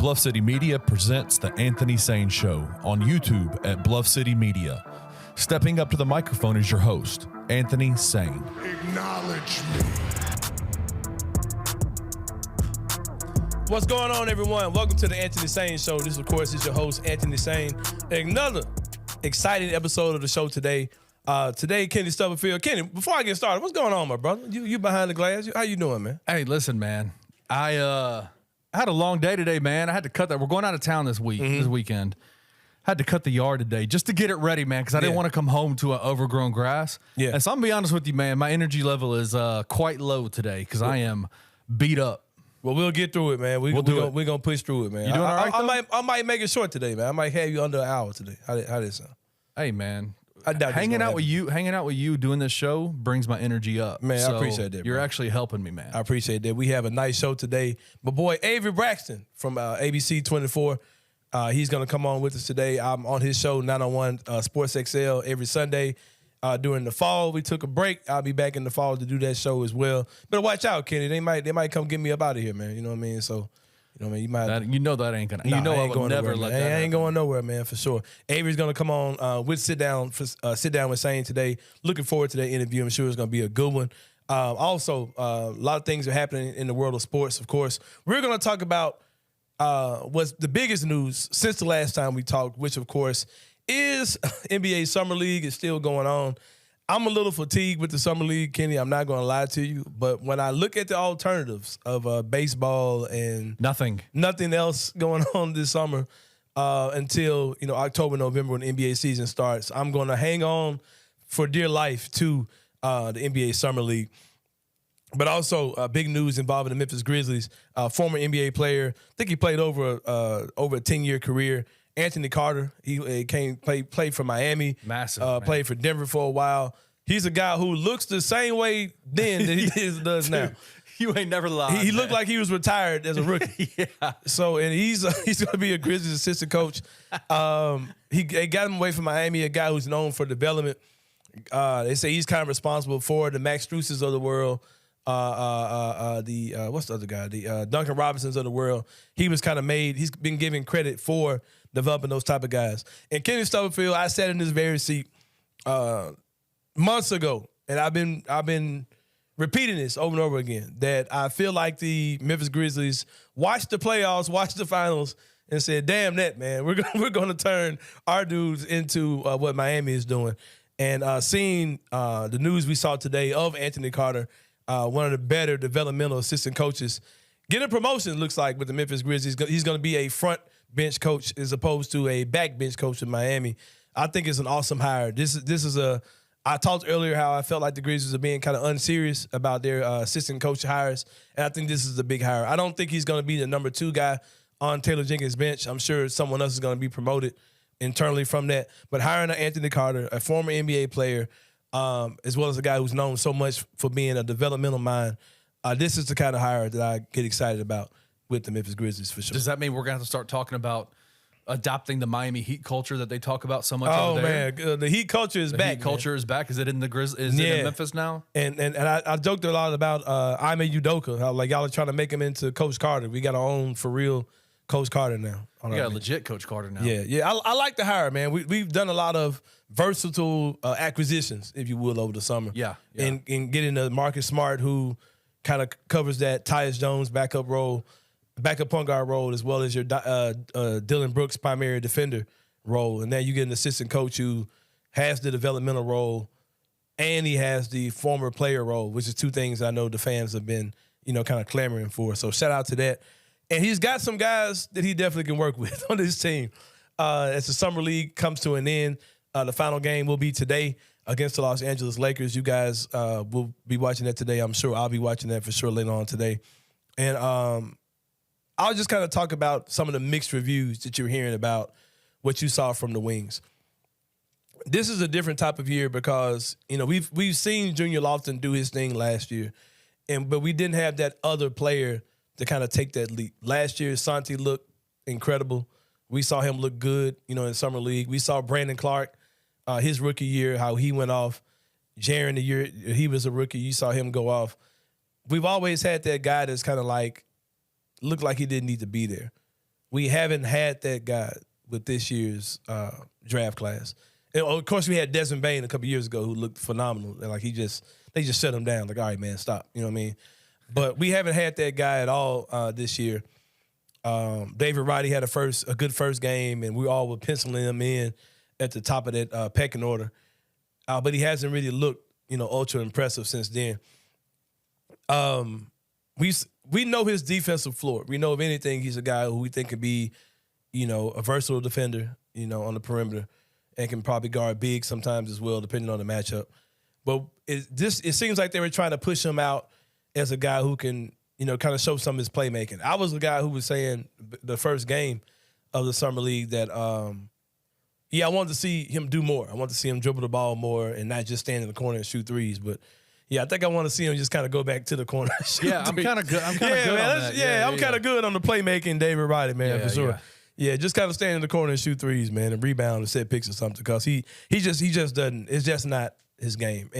Bluff City Media presents The Anthony Sain Show on YouTube at Bluff City Media. Stepping up to the microphone is your host, Anthony Sain. Acknowledge me. What's going on, everyone? Welcome to The Anthony Sain Show. This, of course, is your host, Anthony Sain. Another exciting episode of the show today. Today, Kenny Stubblefield. Kenny, before I get started, what's going on, my brother? You behind the glass? How you doing, man? Hey, listen, man. I had a long day today, man. I had to cut that. We're going out of town this weekend. Had to cut the yard today just to get it ready, man, because I didn't want to come home to an overgrown grass. Yeah. And so I'm going to be honest with you, man. My energy level is quite low today because I am beat up. Well, we'll get through it, man. We're going to push through it, man. You doing all right, I might make it short today, man. I might have you under an hour today. How did sound? Hey, man. I doubt hanging out with you doing this show brings my energy up. Man, so I appreciate that, You're bro. actually helping me, man. I appreciate that. We have a nice show today. My boy, Avery Braxton from ABC 24. He's going to come on with us today. I'm on his show, 901 Sports XL, every Sunday. During the fall, we took a break. I'll be back in the fall to do that show as well. Better watch out, Kenny. They might come get me up out of here, man. You know what I mean? So, you know what I mean? You might. That ain't gonna. Nah, I ain't would never let that. I ain't going nowhere, man, for sure. Avery's gonna come on with Sitdown with Sain today. Looking forward to that interview. I'm sure it's gonna be a good one. Also, a lot of things are happening in the world of sports. Of course, we're gonna talk about what's the biggest news since the last time we talked, which of course is NBA Summer League is still going on. I'm a little fatigued with the Summer League, Kenny. I'm not going to lie to you. But when I look at the alternatives of baseball and Nothing else going on this summer until October, November when the NBA season starts, I'm going to hang on for dear life to the NBA Summer League. But also big news involving the Memphis Grizzlies. Former NBA player, I think he played over a 10-year career. Anthony Carter, he played for Miami. Massive. Played for Denver for a while. He's a guy who looks the same way then that he does now. You ain't never lied. He looked like he was retired as a rookie. Yeah. So, and he's going to be a Grizzlies assistant coach. He got him away from Miami, a guy who's known for development. They say he's kind of responsible for the Max Struses of the world. What's the other guy? The Duncan Robinsons of the world. He was kind of made. He's been given credit for developing those type of guys. And Kenny Stubblefield, I sat in this very seat months ago, and I've been repeating this over and over again, that I feel like the Memphis Grizzlies watched the playoffs, watched the finals, and said, "Damn that, man, we're going to turn our dudes into what Miami is doing." And seeing the news we saw today of Anthony Carter, one of the better developmental assistant coaches, getting a promotion, looks like, with the Memphis Grizzlies. He's going to be a front bench coach as opposed to a back bench coach in Miami. I think it's an awesome hire. I talked earlier how I felt like the Grizzlies are being kind of unserious about their assistant coach hires, and I think this is a big hire. I don't think he's going to be the number 2 guy on Taylor Jenkins' bench. I'm sure someone else is going to be promoted internally from that. But hiring Anthony Carter, a former NBA player, as well as a guy who's known so much for being a developmental mind, this is the kind of hire that I get excited about with the Memphis Grizzlies for sure. Does that mean we're going to have to start talking about adopting the Miami Heat culture that they talk about so much over there? Man, the Heat culture is back. Heat culture is back. Is it in the Is it in Memphis now? And I joked a lot about Ime Udoka, how like y'all are trying to make him into Coach Carter. We got our own for real Coach Carter now. We got a legit Coach Carter now. Yeah. I like the hire, man. We've done a lot of versatile acquisitions, if you will, over the summer. Yeah. And getting the Marcus Smart, who kind of covers that Tyus Jones backup point guard role, as well as your Dylan Brooks primary defender role. And now you get an assistant coach who has the developmental role and he has the former player role, which is 2 things I know the fans have been, kind of clamoring for. So shout out to that. And he's got some guys that he definitely can work with on this team. As the Summer League comes to an end, the final game will be today against the Los Angeles Lakers. You guys will be watching that today. I'm sure I'll be watching that for sure later on today. And I'll just kind of talk about some of the mixed reviews that you're hearing about what you saw from the Wings. This is a different type of year because, we've seen Junior Lofton do his thing last year, but we didn't have that other player to kind of take that leap. Last year, Santi looked incredible. We saw him look good, in Summer League. We saw Brandon Clark, his rookie year, how he went off. Jaren, the year he was a rookie, you saw him go off. We've always had that guy that's kind of like, looked like he didn't need to be there. we haven't had that guy with this year's draft class. And of course, we had Desmond Bain a couple years ago who looked phenomenal. And like they just shut him down. Like, all right, man, stop. You know what I mean? But we haven't had that guy at all this year. David Roddy had a good first game, and we all were penciling him in at the top of that pecking order. But he hasn't really looked, ultra impressive since then. We know his defensive floor. We know, if anything, he's a guy who we think could be, a versatile defender, on the perimeter, and can probably guard big sometimes as well, depending on the matchup. But it seems like they were trying to push him out as a guy who can, kind of show some of his playmaking. I was the guy who was saying the first game of the summer league that, I wanted to see him do more. I wanted to see him dribble the ball more and not just stand in the corner and shoot threes. But I think I want to see him just kind of go back to the corner. And shoot I'm threes. kind of good. I'm kind of good on that. I'm kind of good on the playmaking, David Roddy, man, for sure. Yeah, just kind of stand in the corner and shoot threes, man, and rebound and set picks or something, because he just doesn't. It's just not his game.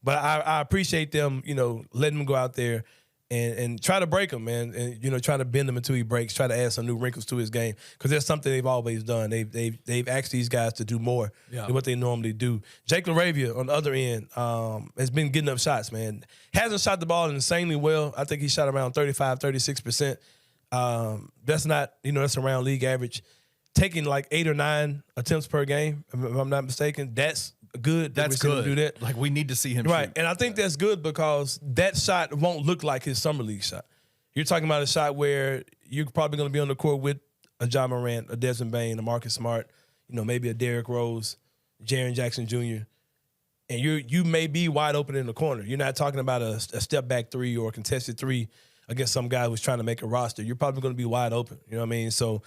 But I appreciate them, letting him go out there and try to break him, man, and try to bend him until he breaks. Try to add some new wrinkles to his game, because that's something they've always done. They've asked these guys to do more than what they normally do. Jake LaRavia on the other end has been getting up shots, man. Hasn't shot the ball insanely well. I think he shot around 35, 36%. That's not, that's around league average. Taking like 8 or 9 attempts per game, if I'm not mistaken, that's good. That's good. Do that. Like, we need to see him right, shoot. and I think that's good, because that shot won't look like his summer league shot. You're talking about a shot where you're probably going to be on the court with a John Morant, a Desmond Bain, a Marcus Smart, maybe a Derrick Rose, Jaren Jackson Jr., and you may be wide open in the corner. You're not talking about a step back three or a contested three against some guy who's trying to make a roster. You're probably going to be wide open. You know what I mean? So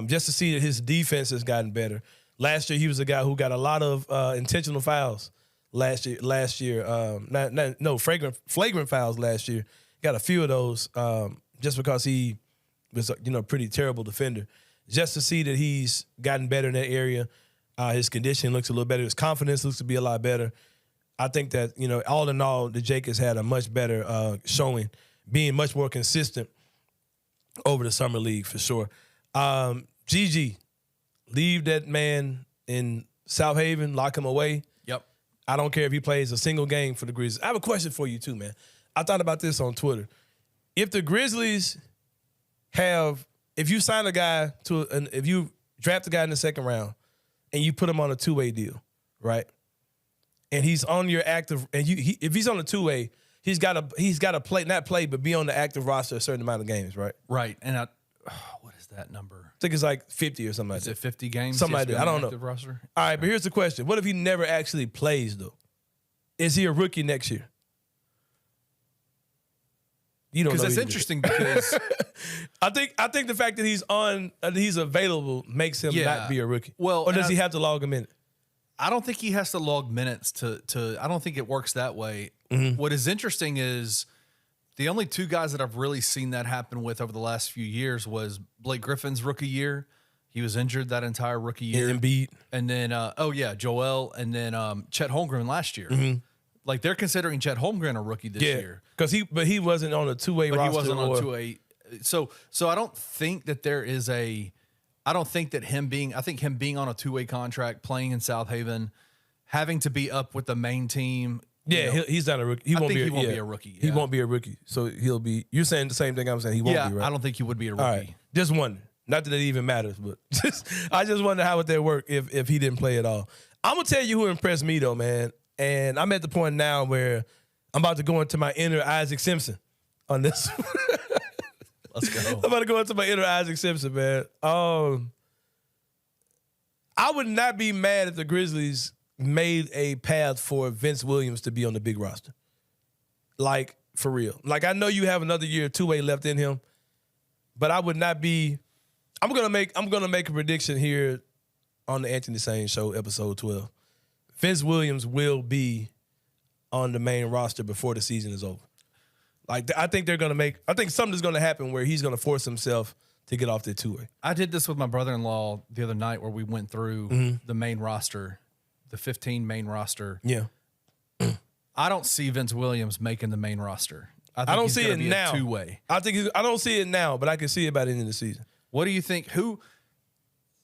just to see that his defense has gotten better. Last year, he was a guy who got a lot of intentional fouls last year. Flagrant fouls last year. Got a few of those just because he was a pretty terrible defender. Just to see that he's gotten better in that area. His condition looks a little better. His confidence looks to be a lot better. I think that, all in all, the Jake has had a much better showing, being much more consistent over the summer league for sure. GG, leave that man in South Haven, lock him away. Yep. I don't care if he plays a single game for the Grizzlies. I have a question for you too, man. I thought about this on Twitter. If the Grizzlies if you sign a guy if you draft a guy in the second round and you put him on a two-way deal, right? And he's on your active, and if he's on a two-way, he's got to play, not play, but be on the active roster a certain amount of games, right? Right. And what is that number? I think it's like 50 or something like that. Is it 50 games? Something like that. I don't know. Roster? All right, but here's the question. What if he never actually plays, though? Is he a rookie next year? You don't know. Because that's interesting because I think the fact that he's available makes him not be a rookie. Well, or does he have to log a minute? I don't think he has to log minutes to I don't think it works that way. Mm-hmm. What is interesting is the only 2 guys that I've really seen that happen with over the last few years was Blake Griffin's rookie year. He was injured that entire rookie year. Embiid. And then, Joel. And then Chet Holmgren last year. Mm-hmm. Like, they're considering Chet Holmgren a rookie this year. Because he wasn't on a two-way roster. He wasn't on a two-way. So I don't think that there is I think him being on a two-way contract, playing in South Haven, having to be up with the main team. Yeah, he's not a rookie. He won't be a rookie. Yeah. He won't be a rookie. So he'll be. You're saying the same thing I'm saying. He won't be, right? I don't think he would be a rookie. All right. Just wondering. Not that it even matters, but I just wonder how would that work if he didn't play at all. I'm gonna tell you who impressed me though, man. And I'm at the point now where I'm about to go into my inner Isaac Simpson on this. Let's go. I'm about to go into my inner Isaac Simpson, man. I would not be mad if the Grizzlies made a path for Vince Williams to be on the big roster. Like, for real. Like, I know you have another year two-way left in him, but I would not be. I'm gonna make a prediction here on the Anthony Sain Show, episode 12. Vince Williams will be on the main roster before the season is over. Like, I think something's gonna happen where he's gonna force himself to get off the two-way. I did this with my brother-in-law the other night where we went through the main roster, the 15 main roster. Yeah. I don't see Vince Williams making the main roster. I don't see it now. Two-way. I don't see it now, but I can see it by the end of the season. What do you think?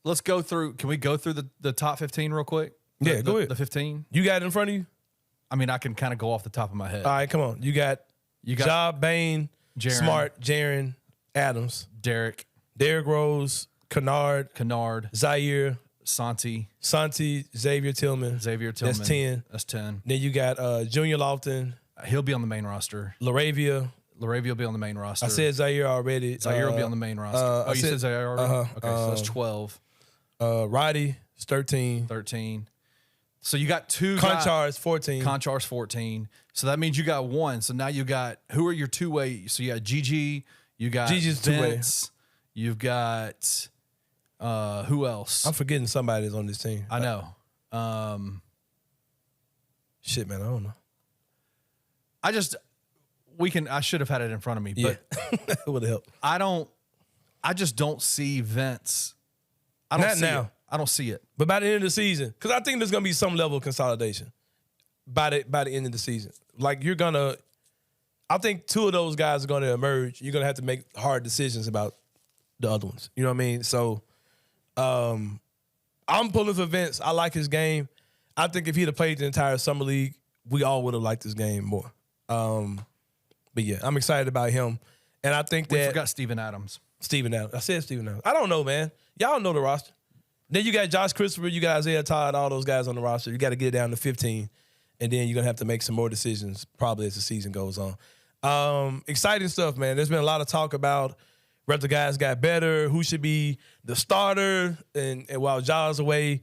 Let's go through. Can we go through the top 15 real quick? Yeah, go ahead. The 15. You got it in front of you? I mean, I can kind of go off the top of my head. All right, come on. You got Ja, Bain, Jaren, Smart, Jaren, Adams, Derek Rose, Kennard, Zaire, Santi, Xavier Tillman. That's 10. That's 10. Then you got Junior Lofton. He'll be on the main roster. Laravia will be on the main roster. I said Zaire already. Zaire will be on the main roster. You said Zaire already? Okay, so that's 12. Roddy is 13. 13. So you got two. Conchar's 14. Conchar's 14. So that means you got one. So now you got, who are your two-way? So you got Gigi. You got Gigi's Vince. You've got, who else? I'm forgetting somebody that's on this team. I know. Shit, man, I don't know. I should have had it in front of me, but that would have helped. I just don't see Vince. Not now. I don't see it. But by the end of the season, because I think there's going to be some level of consolidation by the end of the season. Like I think two of those guys are going to emerge. You're going to have to make hard decisions about the other ones. You know what I mean? So I'm pulling for Vince. I like his game. I think if he'd have played the entire summer league, we all would have liked his game more. But yeah, I'm excited about him. And I think we forgot Steven Adams. I said Steven Adams. I don't know, man. Y'all know the roster. Then you got Josh Christopher, you got Isaiah Todd, all those guys on the roster. You got to get it down to 15. And then you're going to have to make some more decisions probably as the season goes on. Exciting stuff, man. There's been a lot of talk about whether guys got better, who should be the starter. And while Ja's away,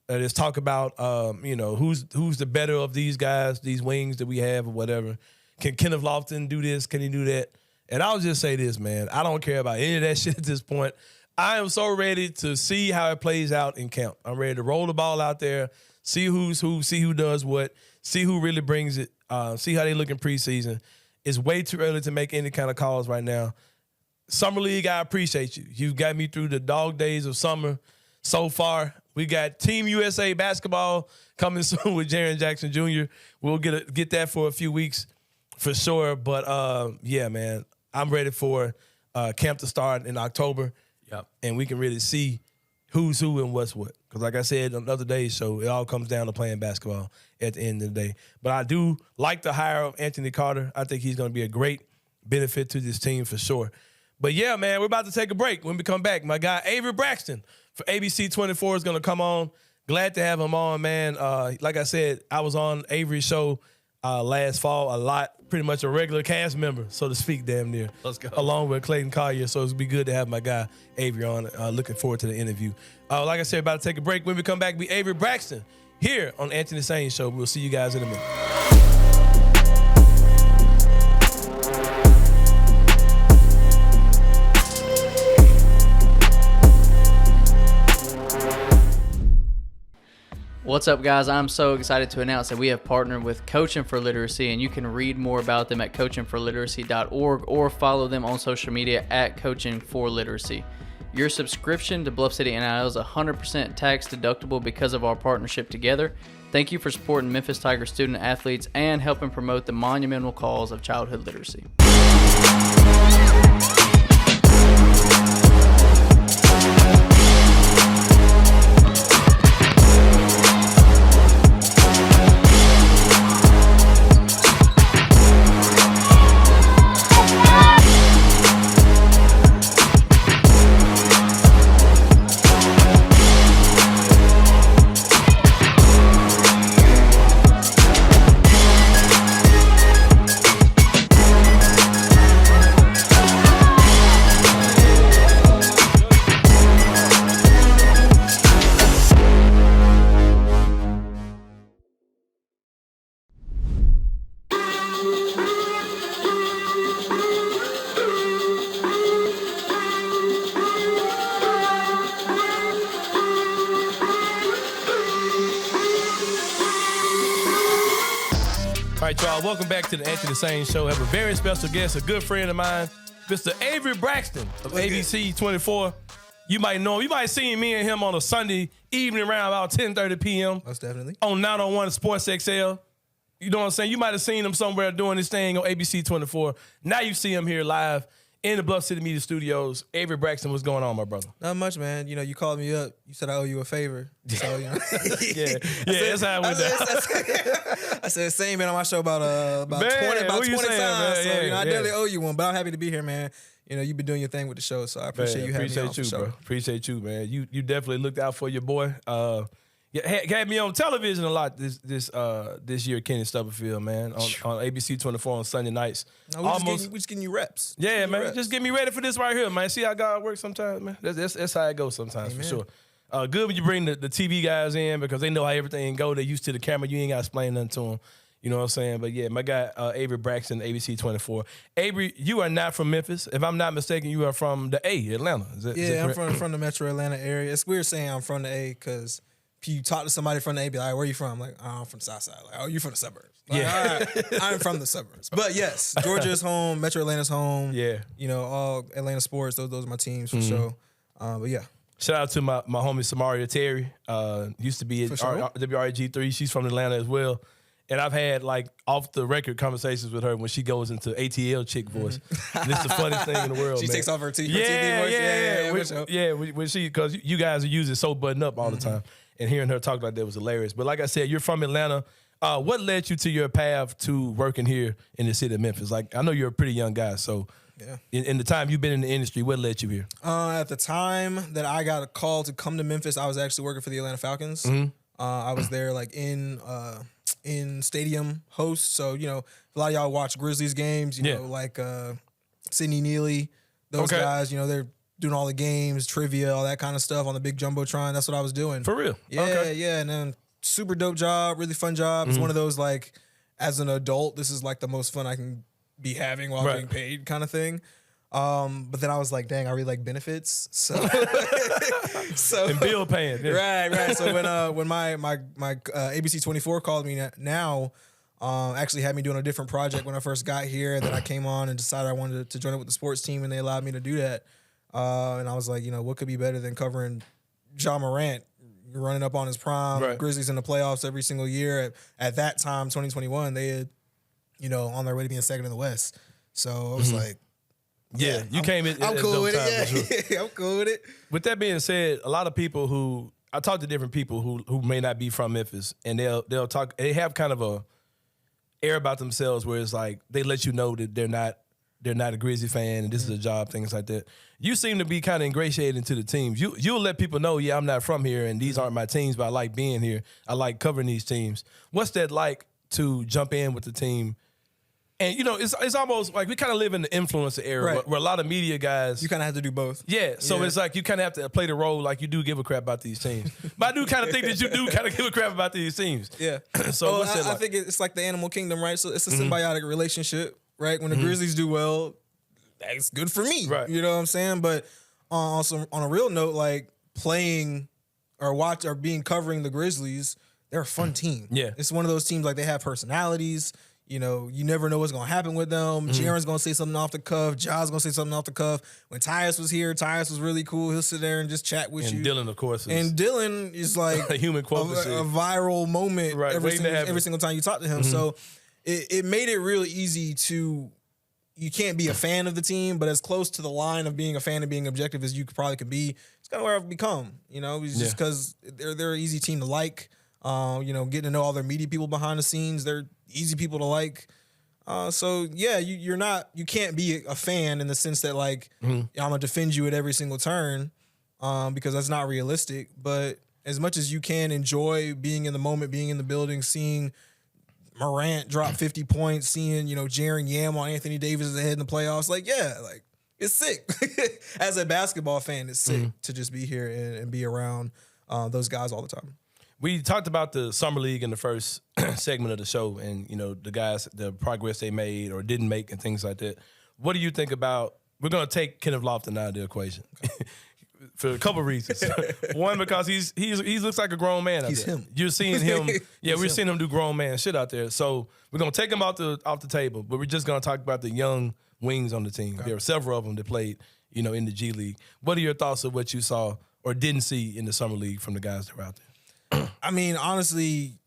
there's talk about, who's the better of these guys, these wings that we have or whatever. Can Kenneth Lofton do this? Can he do that? And I'll just say this, man. I don't care about any of that shit at this point. I am so ready to see how it plays out in camp. I'm ready to roll the ball out there, see who's who, see who does what, see who really brings it, see how they look in preseason. It's way too early to make any kind of calls right now. Summer League, I appreciate you. You've got me through the dog days of summer so far. We got Team USA basketball coming soon with Jaren Jackson Jr. We'll get that for a few weeks for sure. But, yeah, man, I'm ready for camp to start in October. Yep. And we can really see who's who and what's what. Because like I said on the other day's show, it all comes down to playing basketball at the end of the day. But I do like the hire of Anthony Carter. I think he's going to be a great benefit to this team for sure. But, yeah, man, we're about to take a break. When we come back, my guy Avery Braxton for ABC 24 is going to come on. Glad to have him on, man. Like I said, I was on Avery's show last fall a lot. Pretty much a regular cast member, so to speak, damn near. Let's go. Along with Clayton Collier, so it's be good to have my guy Avery on. Looking forward to the interview. Like I said, about to take a break. When we come back, be Avery Braxton here on Anthony Sain Show. We'll see you guys in a minute. What's up, guys? I'm so excited to announce that we have partnered with Coaching for Literacy, and you can read more about them at coachingforliteracy.org or follow them on social media at Coaching for Literacy. Your subscription to Bluff City NIL is 100% tax deductible because of our partnership together. Thank you for supporting Memphis Tiger student athletes and helping promote the monumental cause of childhood literacy. All right, y'all, welcome back to the Anthony Sain Show. I have a very special guest, a good friend of mine, Mr. Avery Braxton of ABC 24. You might know him. You might have seen me and him on a Sunday evening around about 10:30 p.m. Most definitely. On 901 Sports XL. You know what I'm saying? You might have seen him somewhere doing this thing on ABC 24. Now you see him here live in the Bluff City Media Studios. Avery Braxton, what's going on, my brother? Not much, man. You know, you called me up. You said I owe you a favor. So, you know. Yeah, that's how it went down. I said, Sain been on my show about 20 times. Man? So, Yeah, you know, I yeah. definitely owe you one. But I'm happy to be here, man. You know, you've been doing your thing with the show, so I appreciate you having me on for sure. Bro. Appreciate you, man. You definitely looked out for your boy. Had me on television a lot this year, Kenny Stubblefield, man, on ABC 24 on Sunday nights. No, we just getting you reps. Yeah, man. Reps. Just get me ready for this right here, man. See how God works sometimes, man. That's how it goes sometimes, for sure. Good when you bring the TV guys in because they know how everything go. They're used to the camera. You ain't got to explain nothing to them. You know what I'm saying? But yeah, my guy, Avery Braxton, ABC 24. Avery, you are not from Memphis. If I'm not mistaken, you are from the A, Atlanta. Is that I'm from the Metro Atlanta area. It's weird saying I'm from the A because if you talk to somebody from the A, be like, where are you from? I'm like, oh, I'm from the South Side. Like, oh, you from the suburbs. Like, Yeah. all right, I'm from the suburbs. But yes, Georgia's home, Metro Atlanta's home. Yeah. You know, all Atlanta sports, those are my teams for sure. But yeah. Shout out to my homie Samaria Terry. Used to be at WRG3. She's from Atlanta as well. And I've had like off the record conversations with her when she goes into ATL chick voice. And it's the funniest thing in the world. She man. takes off her TV voice. When she, because you guys are using so buttoned up all the time, and hearing her talk like that was hilarious. But like I said, you're from Atlanta. What led you to your path to working here in the city of Memphis? Like I know you're a pretty young guy, so in the time you've been in the industry, what led you here? At the time that I got a call to come to Memphis, I was actually working for the Atlanta Falcons. I was there like in stadium host. So, you know, a lot of y'all watch Grizzlies games, you know, like Sidney Neely, those guys, you know, they're doing all the games, trivia, all that kind of stuff on the big Jumbotron. That's what I was doing. For real? Yeah, yeah. And then super dope job, really fun job. It's one of those like, as an adult, this is like the most fun I can be having while getting paid kind of thing. But then I was like, dang, I really like benefits. So, and bill paying. Yeah. Right. So when my ABC 24 called me now, actually had me doing a different project when I first got here, and then I came on and decided I wanted to join it with the sports team, and they allowed me to do that. And I was like, you know, what could be better than covering Ja Morant running up on his prime, Grizzlies in the playoffs every single year. At that time, 2021, they had, you know, on their way to being second in the West. So I was like, yeah, you came in. I'm cool with it. Yeah, I'm cool with it. With that being said, a lot of people I talk to different people who may not be from Memphis, and they'll talk. They have kind of a air about themselves where it's like they let you know that they're not a Grizzly fan and this is a job, things like that. You seem to be kind of ingratiated into the teams. You'll let people know, yeah, I'm not from here and these aren't my teams, but I like being here. I like covering these teams. What's that like to jump in with the team? And, you know, it's almost like we kind of live in the influencer era where a lot of media guys... You kind of have to do both. Yeah, so it's like you kind of have to play the role like you do give a crap about these teams. But I do kind of think that you do kind of give a crap about these teams. Yeah. So what's that like? I think it's like the animal kingdom, right? So it's a symbiotic relationship, right? When the Grizzlies do well, that's good for me. Right. You know what I'm saying? But on a real note, like playing or covering the Grizzlies, they're a fun team. Yeah. It's one of those teams like they have personalities. You know, you never know what's going to happen with them. Jaron's going to say something off the cuff. Ja's going to say something off the cuff. When Tyus was here, Tyus was really cool. He'll sit there and just chat with you. And Dylan, of course. And Dylan is like a human quote. A viral moment every single time you talk to him. So it made it really easy to, you can't be a fan of the team, but as close to the line of being a fan and being objective as you probably could be. It's kind of where I've become, you know, it's just because they're an easy team to like. You know, getting to know all their media people behind the scenes. They're easy people to like. So yeah, you can't be a fan in the sense that like I'm gonna defend you at every single turn, because that's not realistic. But as much as you can enjoy being in the moment, being in the building, seeing Morant drop 50 points, seeing, you know, Jaren Yam on Anthony Davis ahead in the playoffs, like it's sick. As a basketball fan, it's sick to just be here and be around those guys all the time. We talked about the Summer League in the first segment of the show and, you know, the guys, the progress they made or didn't make and things like that. What do you think about, we're going to take Kenneth Lofton out of the equation for a couple of reasons. One, because he looks like a grown man out there. Him. You're seeing him. Yeah, we're seeing him do grown man shit out there. So we're going to take him off the table, but we're just going to talk about the young wings on the team. Okay. There are several of them that played, you know, in the G League. What are your thoughts of what you saw or didn't see in the Summer League from the guys that were out there? I mean, honestly,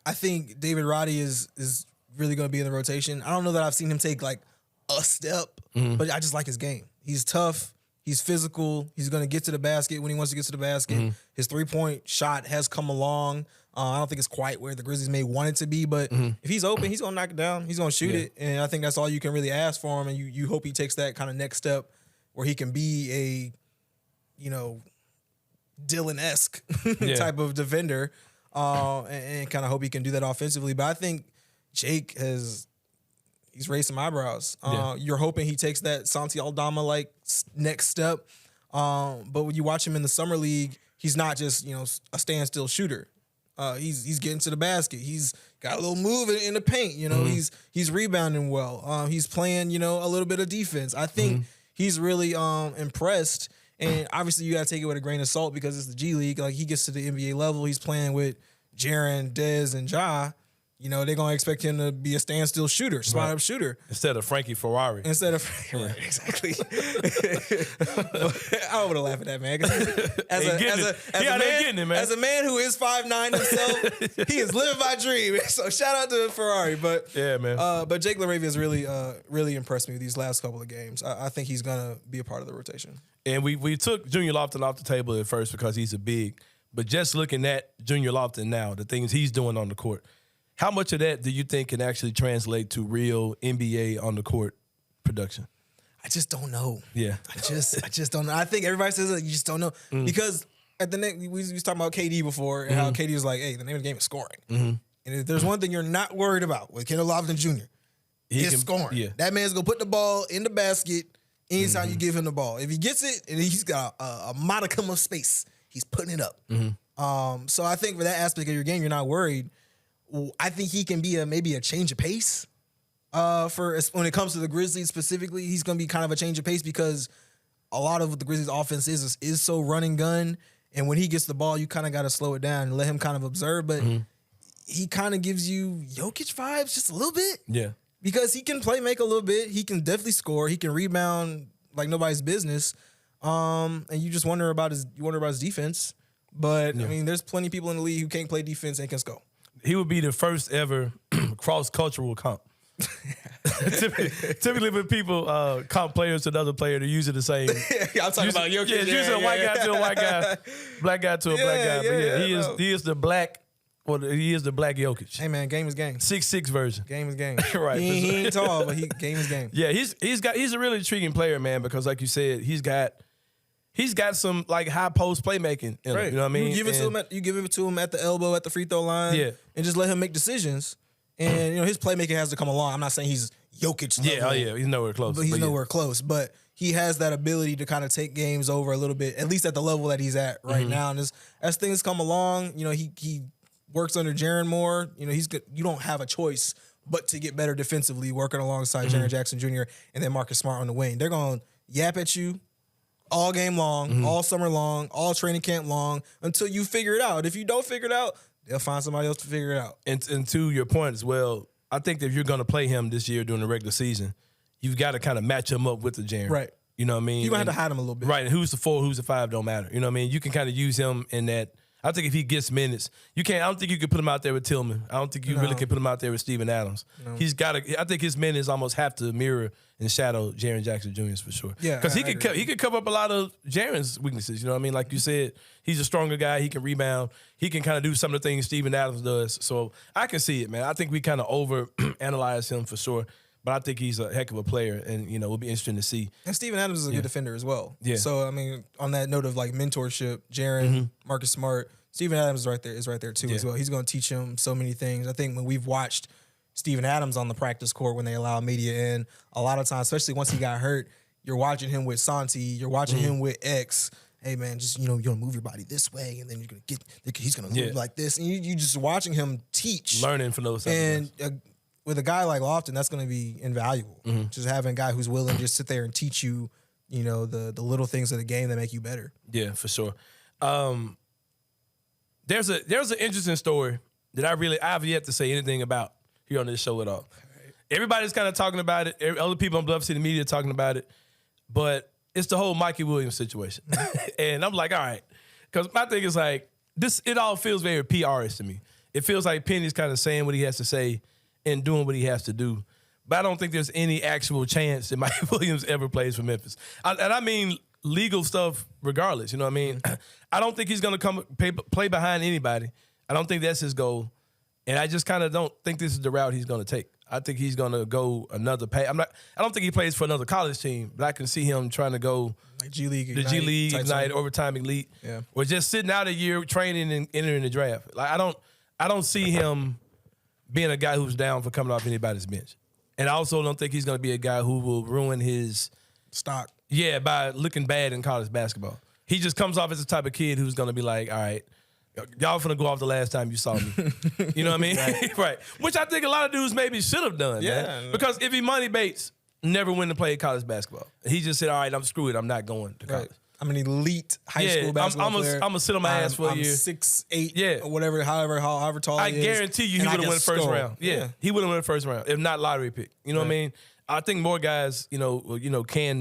I think David Roddy is really going to be in the rotation. I don't know that I've seen him take like a step but I just like his game. He's tough. He's physical. He's going to get to the basket when he wants to get to the basket. His 3-point shot has come along. I don't think it's quite where the Grizzlies may want it to be, but if he's open, he's going to knock it down. He's going to shoot it, and I think that's all you can really ask for him, and you hope he takes that kind of next step where he can be a, Dylan-esque type of defender, and kind of hope he can do that offensively. But I think Jake he's raised some eyebrows. You're hoping he takes that Santi Aldama-like next step, but when you watch him in the summer league, he's not just a standstill shooter. He's getting to the basket. He's got a little move in the paint. He's rebounding well. He's playing a little bit of defense. I think he's really impressed. And obviously you got to take it with a grain of salt because it's the G League. Like he gets to the NBA level, he's playing with Jaren, Dez, and Ja. They're going to expect him to be a standstill shooter, spot-up shooter. Instead of Frankie Ferrari. Right, exactly. I don't want to laugh at that, man. As a man who is 5'9" himself, he is living my dream. So shout out to Ferrari. But yeah, man. But Jake LaRavia has really impressed me these last couple of games. I think he's going to be a part of the rotation. And we took Junior Lofton off the table at first because he's a big. But just looking at Junior Lofton now, the things he's doing on the court, how much of that do you think can actually translate to real NBA on the court production? I just don't know. Yeah. I just don't know. I think everybody says that, you just don't know. Because at the next, we was talking about KD before and how KD was like, hey, the name of the game is scoring. And if there's one thing you're not worried about with Kendall Lofton Jr., it's scoring. Yeah. That man's going to put the ball in the basket anytime you give him the ball. If he gets it and he's got a modicum of space, he's putting it up. So I think for that aspect of your game, you're not worried. I think he can be maybe a change of pace. When it comes to the Grizzlies specifically, he's going to be kind of a change of pace because a lot of what the Grizzlies offense is so run and gun. And when he gets the ball, you kind of got to slow it down and let him kind of observe. But he kind of gives you Jokic vibes just a little bit. Yeah. Because he can make a little bit. He can definitely score. He can rebound like nobody's business. And you just wonder about his defense. But, I mean, there's plenty of people in the league who can't play defense and can score. He would be the first ever cross-cultural comp. Typically when people comp players to another player, they're usually the same. I'm talking about Jokic. Yeah, usually a white guy to a white guy, black guy to a black guy. But he is the black. Well, he is the black Jokic. Hey man, game is game. 6'6" version. Game is game. Right. He ain't tall, but game is game. Yeah, he's a really intriguing player, man, because like you said, he's got some like high post playmaking in him, you know what I mean? You give it to him at the elbow, at the free throw line, and just let him make decisions. And his playmaking has to come along. I'm not saying he's Jokic level. Yeah, he's nowhere close. But he's nowhere close. But he has that ability to kind of take games over a little bit, at least at the level that he's at right now. And as things come along, he works under Jaren more. He's good. You don't have a choice but to get better defensively, working alongside Jaren Jackson Jr. and then Marcus Smart on the wing. They're going to yap at you all game long, all summer long, all training camp long, until you figure it out. If you don't figure it out, they'll find somebody else to figure it out. And to your point as well, I think that if you're going to play him this year during the regular season, you've got to kind of match him up with the Jaren. Right. You know what I mean? You're going to have to hide him a little bit. Right. And who's the 4, who's the 5 don't matter. You know what I mean? You can kind of use him in that. I think if he gets minutes, I don't think you can put him out there with Tillman. I don't think you really can put him out there with Steven Adams. No. I think his minutes almost have to mirror and shadow Jaren Jackson Jr.'s for sure. Yeah. Because he could cover up a lot of Jaren's weaknesses. You know what I mean? Like you said, he's a stronger guy. He can rebound. He can kind of do some of the things Steven Adams does. So I can see it, man. I think we kind of overanalyze him for sure. But I think he's a heck of a player, and it'll be interesting to see. And Steven Adams is a good defender as well. Yeah. So I mean, on that note of like mentorship, Jaren, Marcus Smart, Steven Adams is right there too as well. He's going to teach him so many things. I think when we've watched Steven Adams on the practice court when they allow media in, a lot of times, especially once he got hurt, you're watching him with Santi, you're watching him with X. Hey man, just you're gonna move your body this way, and then you're gonna he's gonna move like this, and you just watching him teach, learning from those. And with a guy like Lofton, that's going to be invaluable. Just having a guy who's willing to just sit there and teach you, the little things of the game that make you better. Yeah, for sure. There's an interesting story that I've yet to say anything about here on this show at all. Right. Everybody's kind of talking about it. Other people on Bluff City Media talking about it, but it's the whole Mikey Williams situation. And I'm like, all right, because my thing is like this. It all feels very PR-ish to me. It feels like Penny's kind of saying what he has to say and doing what he has to do. but I don't think there's any actual chance that Mike Williams ever plays for Memphis. And I mean legal stuff regardless, you know what I mean? I don't think he's going to play behind anybody. I don't think that's his goal. And I just kind of don't think this is the route he's going to take. I think he's going to go another path. I don't think he plays for another college team, but I can see him trying to go like G League, the G League, Ignite, Overtime Elite, or just sitting out a year training and entering the draft. Like I don't see him being a guy who's down for coming off anybody's bench. And I also don't think he's going to be a guy who will ruin his stock. Yeah, by looking bad in college basketball. He just comes off as the type of kid who's going to be like, all right, y'all finna go off the last time you saw me. You know what I mean? Right. Which I think a lot of dudes maybe should have done, man. Because if he Money Bates never went to play college basketball. He just said, all right, I'm screwed. I'm not going to college. I'm an elite high school basketball player. I'm going to sit on my ass for a year. 6'8", or whatever, however tall he is. I guarantee you he would have won the first round. Yeah. He would have won the first round, if not lottery pick. You know what I mean? I think more guys, can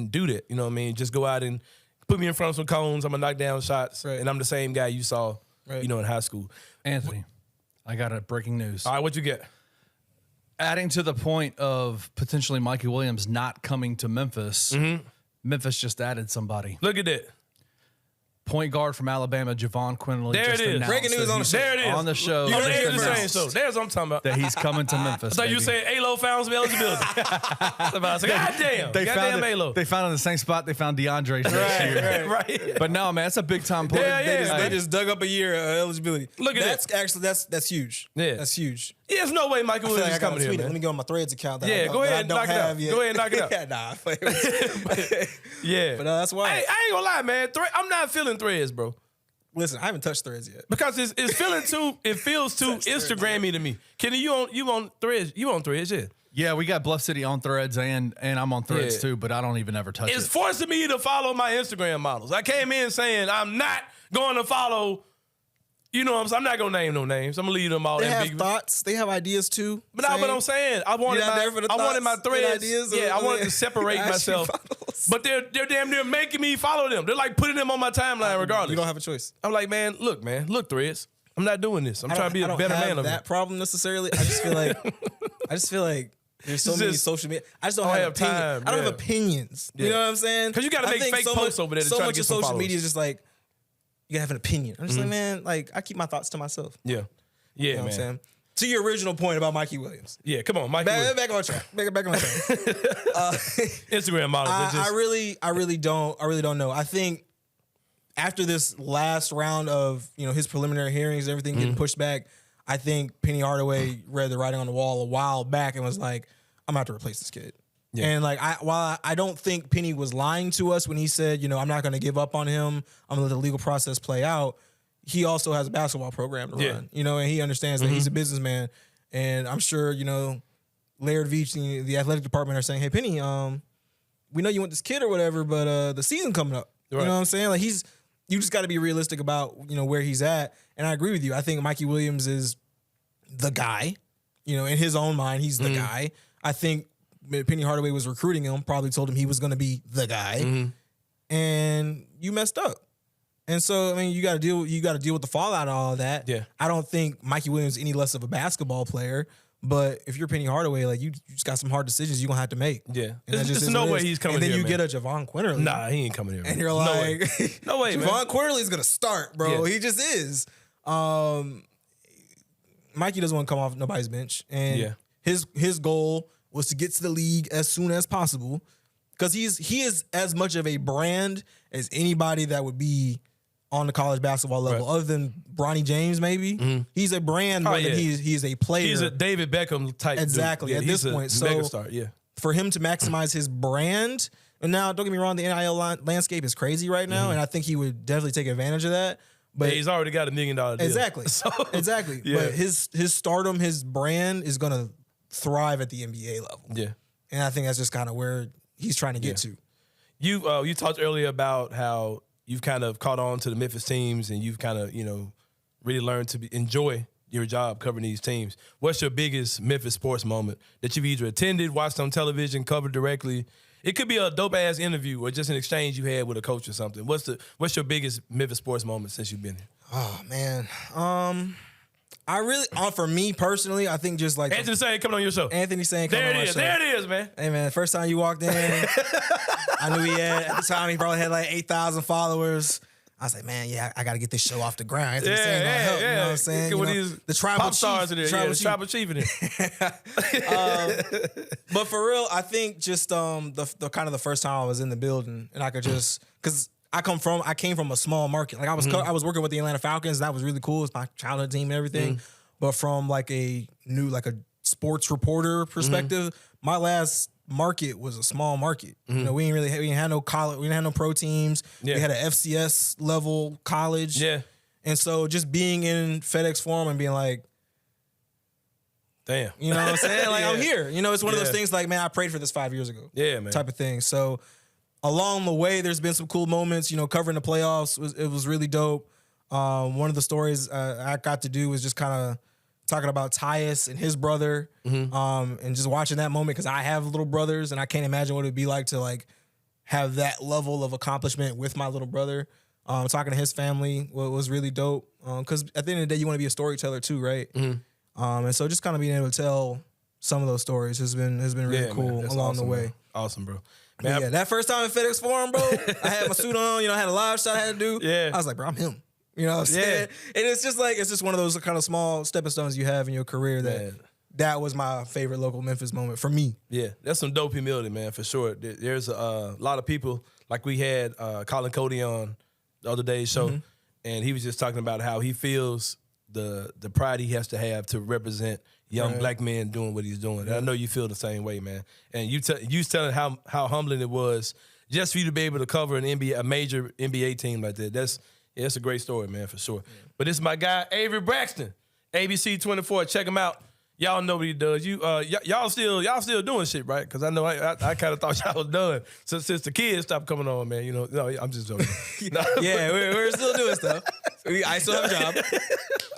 do that. You know what I mean? Just go out and put me in front of some cones. I'm going to knock down shots. Right. And I'm the same guy you saw, in high school. Anthony, I got a breaking news. All right, what you get? Adding to the point of potentially Mikey Williams not coming to Memphis, Memphis just added somebody. Look at that. Point guard from Alabama, Jahvon Quinerly. There just it is. Breaking news on the show. There it is. On the show. You heard the same show. There's what I'm talking about. That he's coming to Memphis. I thought you said ALO found some eligibility. Goddamn. Goddamn ALO. They found in the same spot they found DeAndre next year. Right. But no, man, it's a big time play. They just dug up a year of eligibility. Look at that. That's huge. Yeah. That's huge. Yeah, there's no way Michael Williams is coming here, man. Let me go on my Threads account. Go ahead and knock it out. Go ahead and knock it out. Yeah. But that's why. I ain't gonna lie, man. I'm not feeling Threads, bro. Listen, I haven't touched Threads yet. Because it feels too Instagram-y to me. Kenny, you on Threads? You on Threads, yeah. Yeah, we got Bluff City on Threads and I'm on Threads too, but I don't even ever touch it. It's forcing me to follow my Instagram models. I came in saying I'm not going to follow, you know what I'm saying? I'm not going to name no names. I'm going to leave them all ambiguous. They have thoughts. They have ideas too. But I'm saying I wanted my Threads. I wanted to separate myself. But they're damn near making me follow them. They're like putting them on my timeline regardless. You don't have a choice. I'm like, look, Threads. I'm not doing this. I'm trying to be a better man of it. That problem necessarily. I just feel like there's so many social media. I just don't have time. I don't have opinions. You know what I'm saying? Because you got to make fake posts over there to try to get some followers. So much of social media is just like, you gotta have an opinion. I'm just like, man, like I keep my thoughts to myself. Yeah. You know what I'm saying? To your original point about Mikey Williams. Yeah, come on, Mikey Williams. Back on track. Back on track. Instagram models. I really don't know. I think after this last round of his preliminary hearings, everything getting pushed back, I think Penny Hardaway read the writing on the wall a while back and was like, I'm gonna have to replace this kid. Yeah. And while I don't think Penny was lying to us when he said, I'm not going to give up on him, I'm going to let the legal process play out. He also has a basketball program to run, and he understands that he's a businessman. And I'm sure, Laird Veach and the athletic department are saying, hey, Penny, we know you want this kid or whatever, but the season coming up. Right. You know what I'm saying? Like you just got to be realistic about, where he's at. And I agree with you. I think Mikey Williams is the guy, in his own mind, he's the guy. I think Penny Hardaway was recruiting him, probably told him he was going to be the guy, and you messed up. And so, I mean, you got to deal with the fallout of all of that. Yeah. I don't think Mikey Williams is any less of a basketball player, but if you're Penny Hardaway, like you just got some hard decisions you're going to have to make. Yeah. There's no way he's coming here, and then you get a Jahvon Quinerly. Nah, he ain't coming here. And you're like, no way, Jahvon Quinerly is going to start, bro. Yeah. He just is. Mikey doesn't want to come off nobody's bench. And his goal was to get to the league as soon as possible because he is as much of a brand as anybody that would be on the college basketball level, other than Bronny James, maybe. He's a brand more than he's a player. He's a David Beckham type exactly dude. At this point. So megastar, for him to maximize his brand, and now don't get me wrong, the NIL landscape is crazy right now, and I think he would definitely take advantage of that. But he's already got $1 million deal. Exactly. Exactly. Yeah. But his stardom, his brand is gonna thrive at the NBA level. Yeah. And I think that's just kind of where he's trying to get to. You talked earlier about how you've kind of caught on to the Memphis teams and you've kind of, really learned to enjoy your job covering these teams. What's your biggest Memphis sports moment that you've either attended, watched on television, covered directly? It could be a dope-ass interview or just an exchange you had with a coach or something. What's your biggest Memphis sports moment since you've been here? Oh, man. for me personally, I think just like Anthony Sain coming on your show. Anthony Sain coming on my show. There it is, man. Hey, man, first time you walked in, I knew at the time he probably had like 8,000 followers. I was like, man, yeah, I got to get this show off the ground. Anthony Sain gonna help, you know what I'm saying? The tribal pop stars chief, in there, tribal chief in there. But for real, I think just the kind of the first time I was in the building, and I could just because I came from a small market. Like I was working with the Atlanta Falcons. That was really cool. It's my childhood team and everything. But from like a sports reporter perspective, my last market was a small market. You know, we didn't have no college, we didn't have no pro teams. We had an FCS level college. Yeah. And so just being in FedEx Forum and being like, damn. You know what I'm saying? Like I'm here. You know, it's one of those things like, man, I prayed for this 5 years ago. Yeah, man. Type of thing. So along the way, there's been some cool moments, you know, covering the playoffs. It was really dope. One of the stories I got to do was just kind of talking about Tyus and his brother, and just watching that moment because I have little brothers and I can't imagine what it would be like to like have that level of accomplishment with my little brother. Talking to his family was really dope because at the end of the day, you want to be a storyteller too, right? And so just kind of being able to tell some of those stories has been really cool along the way. Man. Awesome, bro. Man, yeah, that first time at FedEx Forum, bro, I had my suit on, you know, I had a live shot I had to do. Yeah. I was like, bro, I'm him. You know what I'm saying? And it's just one of those kind of small stepping stones you have in your career that was my favorite local Memphis moment for me. Yeah, that's some dope humility, man, for sure. There's a lot of people, like we had Colin Cody on the other day's show, and he was just talking about how he feels the pride he has to have to represent young black men doing what he's doing. And I know you feel the same way, man. And you was telling how humbling it was just for you to be able to cover a major NBA team like that. That's a great story, man, for sure. Yeah. But this is my guy, Avery Braxton, ABC 24. Check him out. Y'all know what he does. Y'all still doing shit, right? Because I know I kind of thought y'all was done since the kids stopped coming on, man. You know, no, I'm just joking. Yeah, we're still doing stuff. I still have a job.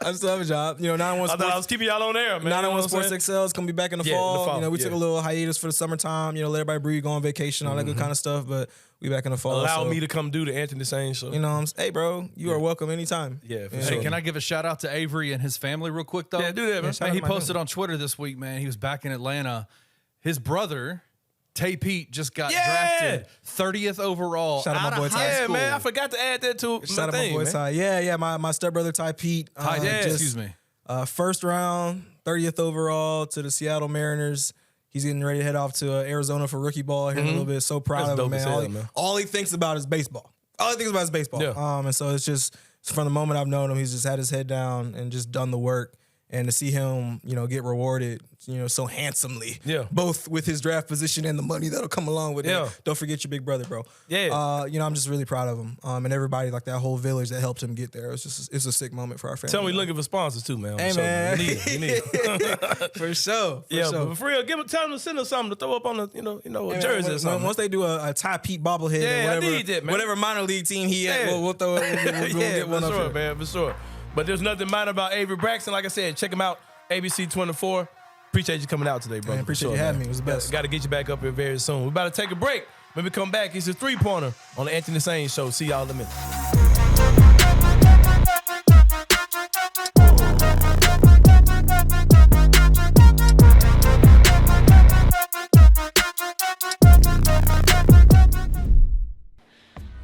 I still have a job. You know, 901 Sports. I thought I was keeping y'all on air, man. 901 Sports XL is gonna be back in the fall. You know, we took a little hiatus for the summertime. You know, let everybody breathe, go on vacation, all that good kind of stuff. But we back in the fall. Allow me to come do the Anthony Sain show. You know, hey, bro, you are welcome anytime. Yeah, for sure. Hey, can I give a shout out to Avery and his family real quick though? Yeah, do that, man. Hey, he posted on Twitter this week, man. He was back in Atlanta. His brother, Tay Pete, just got drafted 30th overall. Shout out my boy Ty. Yeah, man, I forgot to add that to shout out my boy Ty. Yeah, my stepbrother Ty Pete. Excuse me. First round, 30th overall to the Seattle Mariners. He's getting ready to head off to Arizona for rookie ball here in a little bit. So proud of him, man. All he thinks about is baseball. Yeah. And so it's just from the moment I've known him, he's just had his head down and just done the work. And to see him, you know, get rewarded, you know, so handsomely, both with his draft position and the money that'll come along with it. Don't forget your big brother, bro. Yeah. You know, I'm just really proud of him, and everybody, like that whole village that helped him get there. It's a sick moment for our family. Tell me, looking for sponsors too, man. Hey, man, you need it. For sure. But for real, tell them to send us something to throw up on the a jersey or something. Once they do a Ty Pete bobblehead, I need that, man. Whatever minor league team he at, we'll throw it. We'll get one up here, man, for sure. But there's nothing minor about Avery Braxton. Like I said, check him out. ABC 24. Appreciate you coming out today, brother. Man, appreciate you having me. It was the best. Got to get you back up here very soon. We're about to take a break. When we come back, it's a three-pointer on the Anthony Sain Show. See y'all in a minute.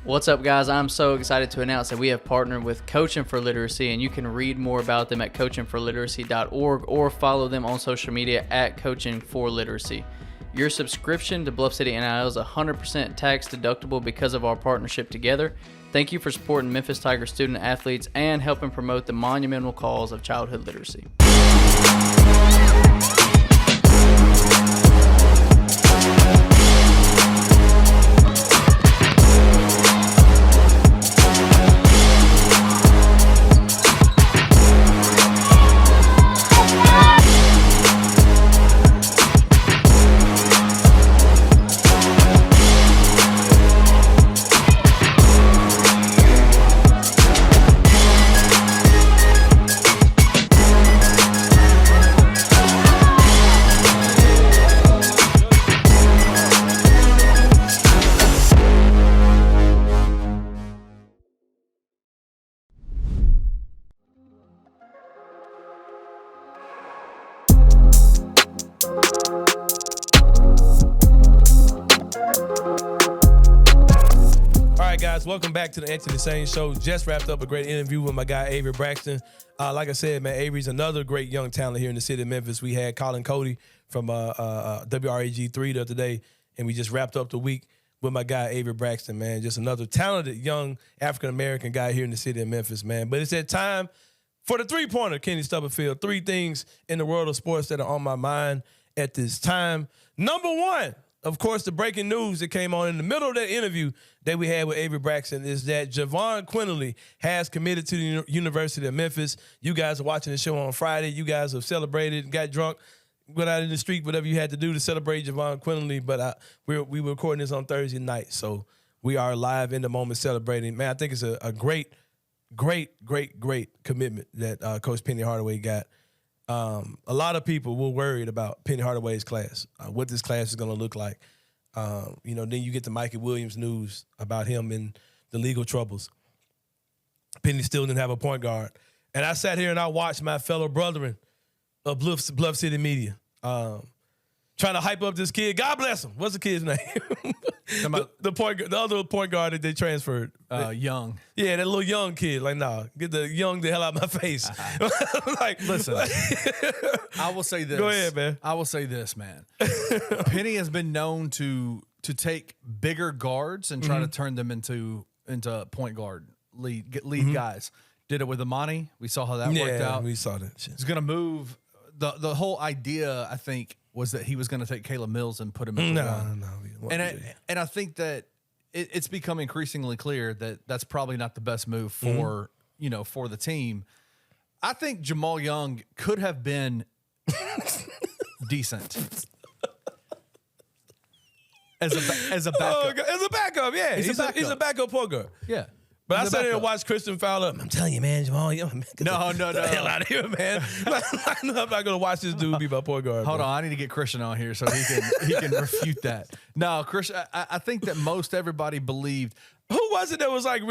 What's up, guys? I'm so excited to announce that we have partnered with Coaching for Literacy, and you can read more about them at coachingforliteracy.org or follow them on social media at Coaching for Literacy. Your subscription to Bluff City NIL is 100% tax deductible because of our partnership together. Thank you for supporting Memphis Tiger student athletes and helping promote the monumental cause of childhood literacy. All right, guys, welcome back to the Anthony Sain Show. Just wrapped up a great interview with my guy, Avery Braxton. Like I said, man, Avery's another great young talent here in the city of Memphis. We had Colin Cody from WRAG3 the other day, and we just wrapped up the week with my guy, Avery Braxton, man. Just another talented young African-American guy here in the city of Memphis, man. But it's that time for the three-pointer, Kenny Stubblefield. 3 things in the world of sports that are on my mind at this time. Number 1, of course, the breaking news that came on in the middle of that interview that we had with Avery Braxton is that Jahvon Quinerly has committed to the University of Memphis. You guys are watching the show on Friday. You guys have celebrated, got drunk, went out in the street, whatever you had to do to celebrate Jahvon Quinerly. But we were recording this on Thursday night, so we are live in the moment celebrating. Man, I think it's a great commitment that Coach Penny Hardaway got. A lot of people were worried about Penny Hardaway's class, what this class is going to look like. Then you get the Mikey Williams news about him and the legal troubles. Penny still didn't have a point guard. And I sat here and I watched my fellow brethren of Bluff City Media trying to hype up this kid. God bless him. What's the kid's name? the other point guard that they transferred. Young. Yeah, that little young kid. Like, nah, get the young the hell out of my face. Listen, I will say this. Go ahead, man. I will say this, man. Penny has been known to take bigger guards and try to turn them into point guard lead guys. Did it with Amani. We saw how that worked out. We saw that shit. He's going to move. The whole idea, I think, was that he was going to take Caleb Mills and put him in one. No. And I think that it's become increasingly clear that that's probably not the best move for for the team. I think Jamal Young could have been decent as a backup. As a backup, yeah. He's a backup point guard. Yeah. But I sat there and watched Christian Fowler. I'm telling you, man, Jamal Young. No. Get the hell out of here, man. I'm not going to watch this dude be my point guard. Hold on, I need to get Christian on here so he can refute that. No, Christian, I think that most everybody believed. Who was it that was then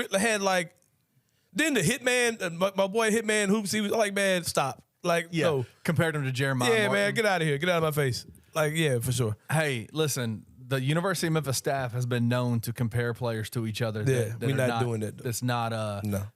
the Hitman, my boy Hitman Hoops, he was like, man, stop. Like, no. Compared him to Jeremiah Martin. Man, get out of here. Get out of my face. Like, yeah, for sure. Hey, listen. The University of Memphis staff has been known to compare players to each other. We're not doing that. That's not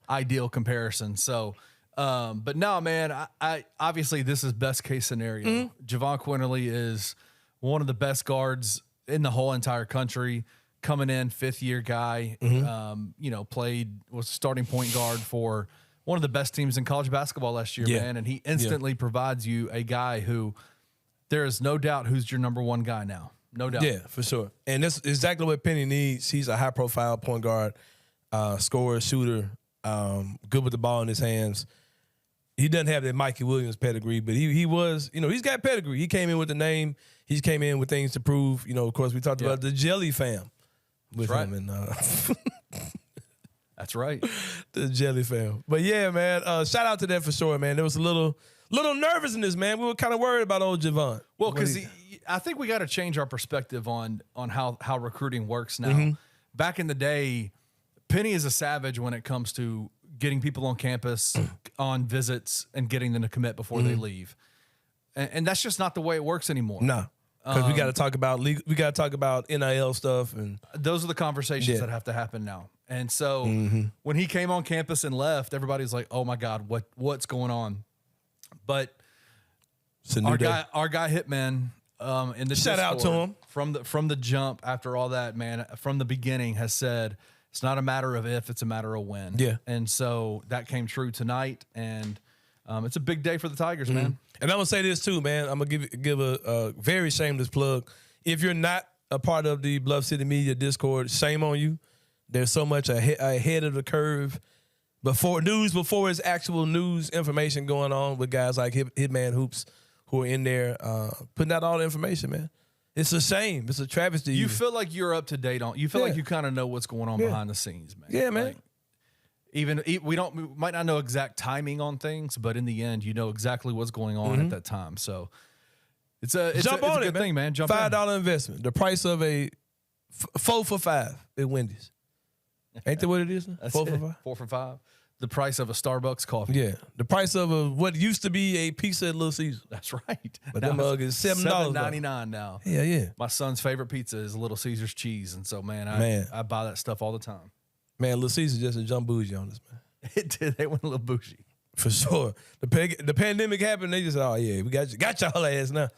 ideal comparison. So, but no, man, I obviously this is best case scenario. Jahvon Quinerly is one of the best guards in the whole entire country. Coming in, 5th-year guy. Was starting point guard for one of the best teams in college basketball last year, man. And he instantly provides you a guy who there is no doubt who's your number 1 guy now. No doubt. Yeah, for sure. And that's exactly what Penny needs. He's a high-profile point guard, scorer, shooter, good with the ball in his hands. He doesn't have that Mikey Williams pedigree, but he was, he's got pedigree. He came in with the name. He came in with things to prove. Of course, we talked about the Jelly fam with him. And, that's right. The Jelly fam. But, yeah, man, shout out to that for sure, man. There was a little nervousness, man. We were kind of worried about old Jahvon. Well, because I think we got to change our perspective on how recruiting works now. Back in the day, Penny is a savage when it comes to getting people on campus on visits and getting them to commit before they leave. And that's just not the way it works anymore. No. Because we got to talk about we got to talk about NIL stuff, and those are the conversations that have to happen now. And so when he came on campus and left, everybody's like, "Oh my God, what's going on?" But our guy Hitman in the shout out to him from the jump after all that, man, from the beginning has said it's not a matter of if, it's a matter of when. Yeah. And so that came true tonight, and it's a big day for the Tigers, man. And I'm gonna say this too, man. I'm gonna give a very shameless plug. If you're not a part of the Bluff City Media Discord, shame on you. There's so much ahead of the curve before it's actual news information going on with guys like Hitman Hoops who are in there putting out all the information, man. It's a shame. It's a travesty. You feel like you're up to date on. You feel like you kind of know what's going on behind the scenes, man. Yeah, man. Like, we might not know exact timing on things, but in the end, you know exactly what's going on at that time. So it's a good thing, man. Jump $5 investment. The price of a 4 for $5 at Wendy's. Ain't that what it is? 4 for $5. The price of a Starbucks coffee. Yeah, the price of what used to be a pizza at Little Caesars. That's right. But them mugs is $7.99 now. Yeah. My son's favorite pizza is Little Caesars cheese, and so I buy that stuff all the time. Man, Little Caesars just a jump bougie on us, man. It did. They went a little bougie. For sure. The pandemic happened. They just we got y'all ass now.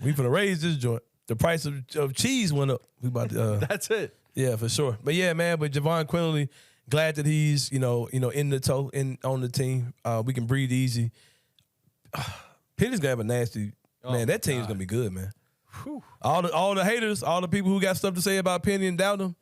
We finna raise this joint. The price of cheese went up. We about to. That's it. Yeah, for sure. But yeah, man. But Jahvon Quinerly, glad that he's in the on the team. We can breathe easy. Penny's gonna have a nasty man. That team's gonna be good, man. Whew. All the haters, all the people who got stuff to say about Penny and doubt him.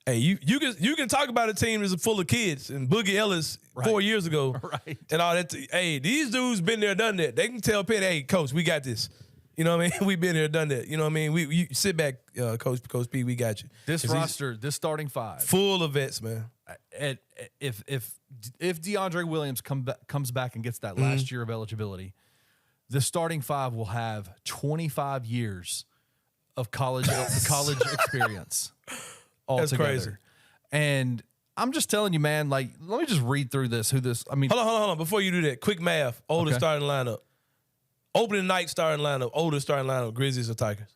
Hey, you can talk about a team that's full of kids and Boogie Ellis 4 years ago, right? And all that. Hey, these dudes been there, done that. They can tell Penny, hey, coach, we got this. You know what I mean? We been there, done that. You know what I mean? You sit back, Coach P, we got you. This roster, this starting five, full of vets, man. If DeAndre Williams comes back and gets that last year of eligibility, the starting five will have 25 years of college experience. That's together. crazy. And I'm just telling you, man, like, let me just read through this. Hold on. Before you do that, quick math. Oldest starting lineup. Opening night starting lineup. Oldest starting lineup, Grizzlies or Tigers?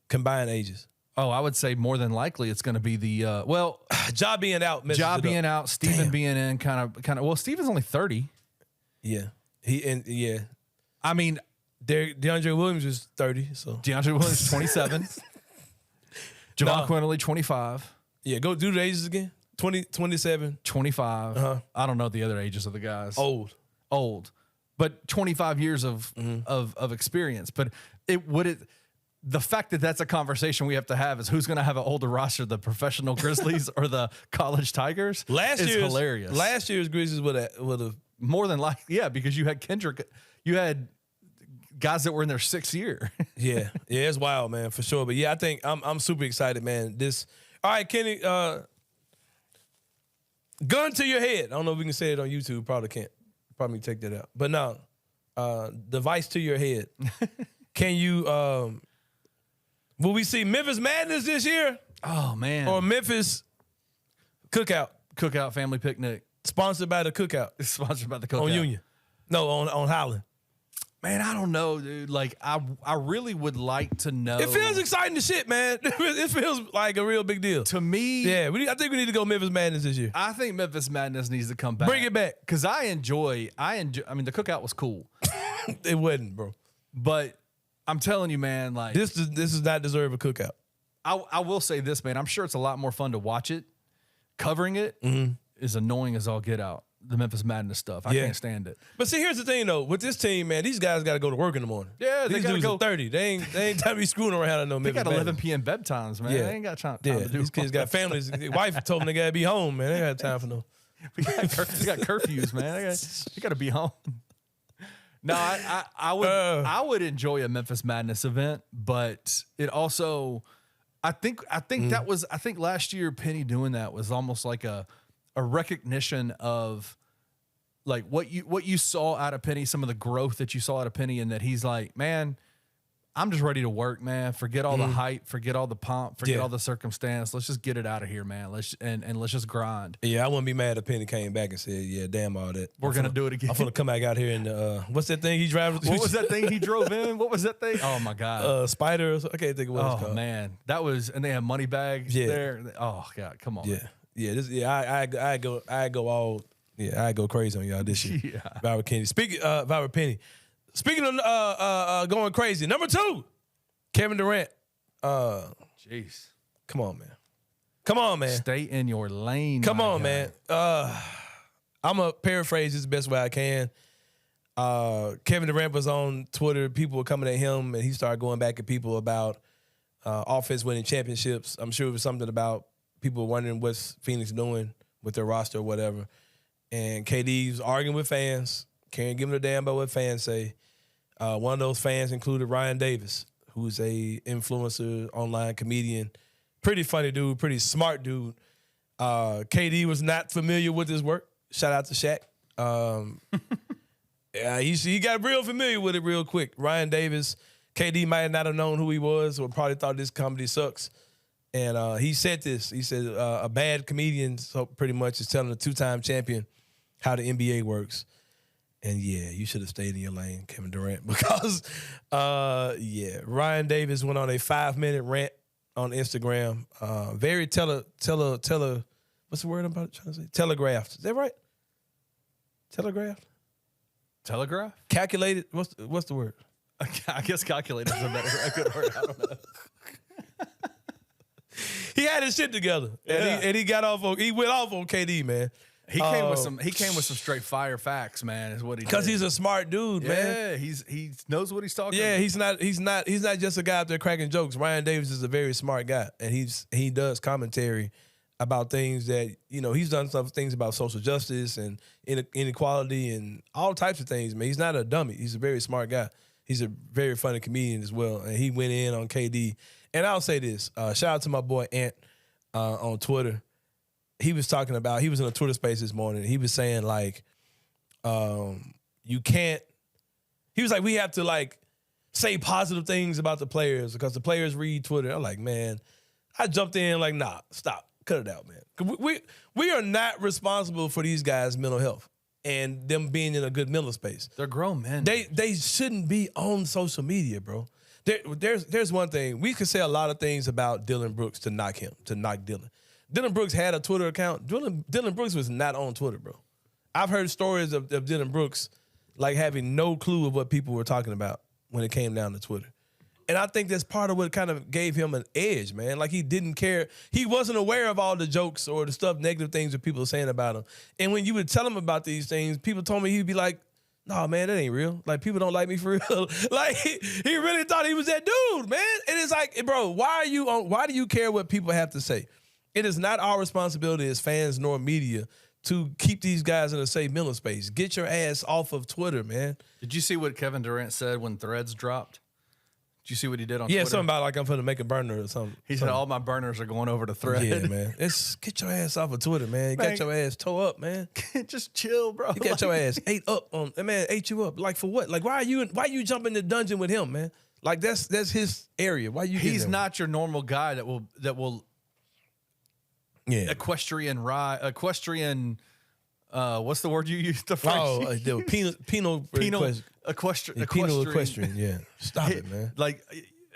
Combined ages. Oh, I would say more than likely it's going to be the, Ja being out. Ja being out, Steven being in, kind of. Well, Steven's only 30. Yeah. I mean, DeAndre Williams is 30. So DeAndre Williams is 27. Jahvon Quinerly, 25. Yeah, go do the ages again. 20, 27. 25. I don't know the other ages of the guys. Old. But 25 years of experience. But the fact that that's a conversation we have to have is who's going to have an older roster, the professional Grizzlies or the college Tigers? Is hilarious. Last year's Grizzlies would have more than likely, yeah, because you had Kendrick, you had guys that were in their 6th year. yeah, it's wild, man, for sure. But yeah, I think I'm super excited, man. All right, Kenny, gun to your head. I don't know if we can say it on YouTube. Probably can't. Probably take that out. But no, device to your head. Can you? Will we see Memphis Madness this year? Oh man, or Memphis Cookout family picnic sponsored by the Cookout. It's sponsored by the Cookout on Union. No, on Highland. Man, I don't know, dude. Like, I really would like to know. It feels exciting as shit, man. It feels like a real big deal. To me. Yeah, I think we need to go Memphis Madness this year. I think Memphis Madness needs to come back. Bring it back. Because I mean, the Cookout was cool. It wasn't, bro. But I'm telling you, man, like. This does not deserve a Cookout. I will say this, man. I'm sure it's a lot more fun to watch it. Covering it is annoying as all get out. The Memphis Madness stuff. I can't stand it. But see, here's the thing, though. With this team, man, these guys got to go to work in the morning. Yeah, these dudes are 30. They ain't time to be screwing around at no Memphis They got 11 Madness. p.m. bedtimes, man. They ain't got time to do these kids got families. The wife told them they got to be home, man. They ain't got time for no. We got curfews, man. They got to be home. No, I would enjoy a Memphis Madness event, but it also, I think last year Penny doing that was almost like a recognition of like what you saw out of Penny, some of the growth that you saw out of Penny, and that he's like, man, I'm just ready to work, man. Forget all the hype, forget all the pomp, forget all the circumstance. Let's just get it out of here, man. Let's just grind. Yeah, I wouldn't be mad if Penny came back and said, yeah, damn all that. We're gonna do it again. I'm gonna come back out here and what's that thing he drove? What was that thing he drove in? What was that thing? Oh my God. Spider. I can't think of what it's called. Oh man, that was, and they had money bags there. Oh God, come on. I go all. Yeah, I go crazy on y'all this year. Yeah. Valor Penny. Speaking of going crazy, number 2, Kevin Durant. Jeez. Come on, man. Stay in your lane. Come on, man. I'm going to paraphrase this the best way I can. Kevin Durant was on Twitter. People were coming at him, and he started going back at people about offense winning championships. I'm sure it was something about people wondering what's Phoenix doing with their roster or whatever. And KD's arguing with fans. Can't give him a damn about what fans say. One of those fans included Ryan Davis, who's a influencer, online comedian. Pretty funny dude, pretty smart dude. KD was not familiar with his work. Shout out to Shaq. He got real familiar with it real quick. Ryan Davis, KD might not have known who he was or probably thought this comedy sucks. And he said this. He said a bad comedian, so pretty much, is telling a 2-time champion how the NBA works. And yeah, you should have stayed in your lane, Kevin Durant, because Ryan Davis went on a 5-minute rant on Instagram. Very what's the word I'm about trying to say? Telegraphed. Is that right? Telegraphed? Telegraph? Calculated? What's the word? I guess calculated is a good word. I don't know. He had his shit together, and he got off. He went off on KD, man. He came with some straight fire facts, man. Is what he did. Because he's a smart dude, man. Yeah, he knows what he's talking about. Yeah, he's not just a guy out there cracking jokes. Ryan Davis is a very smart guy, and he does commentary about things that, he's done some things about social justice and inequality and all types of things, man. He's not a dummy. He's a very smart guy. He's a very funny comedian as well, and he went in on KD. And I'll say this, shout out to my boy Ant on Twitter. He was talking about, he was in a Twitter space this morning. He was saying, like, you can't, he was like, we have to, like, say positive things about the players because the players read Twitter. I'm like, man, I jumped in like, nah, stop, cut it out, man. We are not responsible for these guys' mental health and them being in a good mental space. They're grown men. They shouldn't be on social media, bro. There's one thing. We could say a lot of things about Dylan Brooks to knock Dylan. Dylan Brooks had a Twitter account. Dylan Brooks was not on Twitter, bro. I've heard stories of Dylan Brooks like having no clue of what people were talking about when it came down to Twitter. And I think that's part of what kind of gave him an edge, man. Like, he didn't care. He wasn't aware of all the jokes or the stuff, negative things that people were saying about him. And when you would tell him about these things, people told me he'd be like, no, man, that ain't real. Like, people don't like me for real. Like, he really thought he was that dude, man. And it's like, bro, why do you care what people have to say? It is not our responsibility as fans nor media to keep these guys in a safe mental space. Get your ass off of Twitter, man. Did you see what Kevin Durant said when Threads dropped? Did you see what he did on Twitter? Yeah, something about like I'm going to make a burner or something. He said all my burners are going over to Threads. Yeah, man. Get your ass off of Twitter, man. You got your ass toe up, man. Just chill, bro. You got your ass ate up on. Man, ate you up. Like, for what? Like, why you jump in the dungeon with him, man? Like, that's his area. Why you? He's not your normal guy that will. Yeah. Equestrian. What's the word you used? The phrase. Penal equestrian. Yeah. Stop it, man. Like,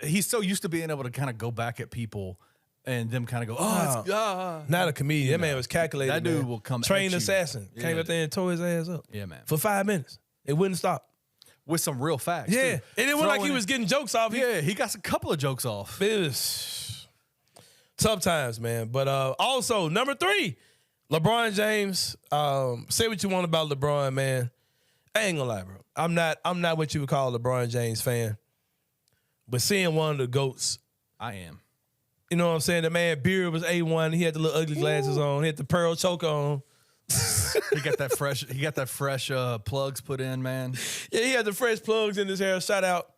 he's so used to being able to kind of go back at people and them kind of go, not a comedian. That man was calculated. That dude man. will come. Trained assassin. Yeah. Came up there and tore his ass up. Yeah, man. For 5 minutes. It wouldn't stop. With some real facts. Yeah. Too. And it wasn't like he was getting jokes off. He got a couple of jokes off. It was tough times, man. But also, number 3, LeBron James. Say what you want about LeBron, man. I ain't gonna lie, bro. I'm not what you would call a LeBron James fan. But seeing one of the GOATs. I am. You know what I'm saying? The man beard was A1. He had the little ugly glasses on. He had the pearl choker on. He got that fresh plugs put in, man. Yeah, he had the fresh plugs in his hair. Shout out.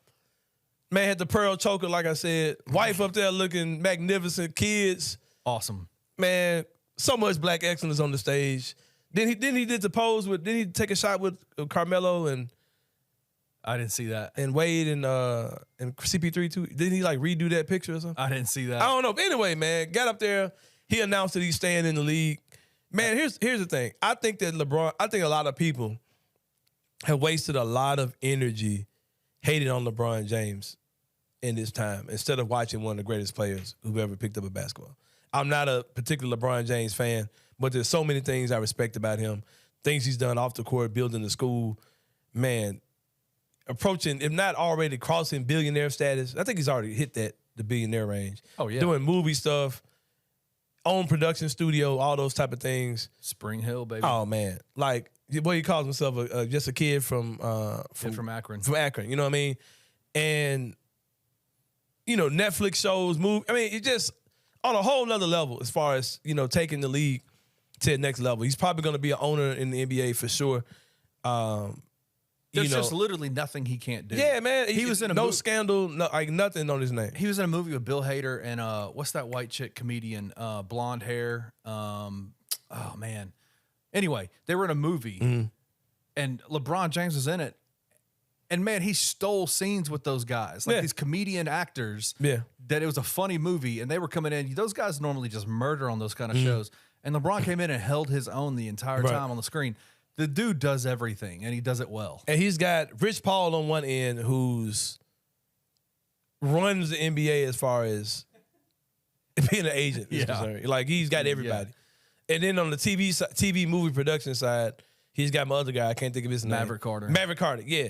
Man had the pearl choker, like I said. Wife up there looking magnificent. Kids. Awesome. Man, so much black excellence on the stage. Then he did the pose with. Didn't he take a shot with Carmelo and? I didn't see that. And Wade and CP3 too. Didn't he like redo that picture or something? I didn't see that. I don't know. But anyway, man, got up there. He announced that he's staying in the league. Man, here's the thing. I think a lot of people have wasted a lot of energy hating on LeBron James in this time instead of watching one of the greatest players who've ever picked up a basketball. I'm not a particular LeBron James fan, but there's so many things I respect about him. Things he's done off the court, building the school. Man, approaching, if not already crossing billionaire status. I think he's already hit the billionaire range. Oh, yeah. Doing movie stuff, own production studio, all those type of things. Spring Hill, baby. Oh, man. Like, boy, he calls himself just a kid from Akron. From Akron, you know what I mean? And, Netflix shows, I mean, it just on a whole nother level as far as, taking the league to the next level. He's probably going to be an owner in the NBA for sure. There's just literally nothing he can't do. Yeah, man. He was in no scandal, like nothing on his name. He was in a movie with Bill Hader and what's that white chick comedian? Blonde hair. Oh man. Anyway, they were in a movie, and LeBron James was in it, And man, he stole scenes with those guys, like these comedian actors. Yeah. That it was a funny movie, and they were coming in. Those guys normally just murder on those kind of shows, and LeBron came in and held his own the entire time on the screen. The dude does everything, and he does it well. And he's got Rich Paul on one end, who's runs the NBA as far as being an agent is concerned. Like, he's got everybody. Yeah. And then on the TV movie production side, he's got my other guy. I can't think of his name. Maverick Carter, yeah.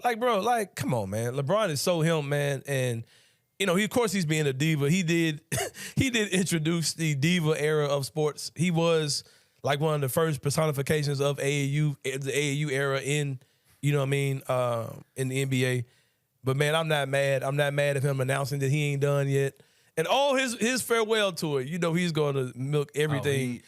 Like, bro, like, come on, man. LeBron is so him, man. And, you know, of course he's being a diva. He did introduce the diva era of sports. He was like one of the first personifications of AAU, the AAU era in, you know what I mean, in the NBA. But, man, I'm not mad. I'm not mad at him announcing that he ain't done yet. And all his farewell tour, you know, he's going to milk everything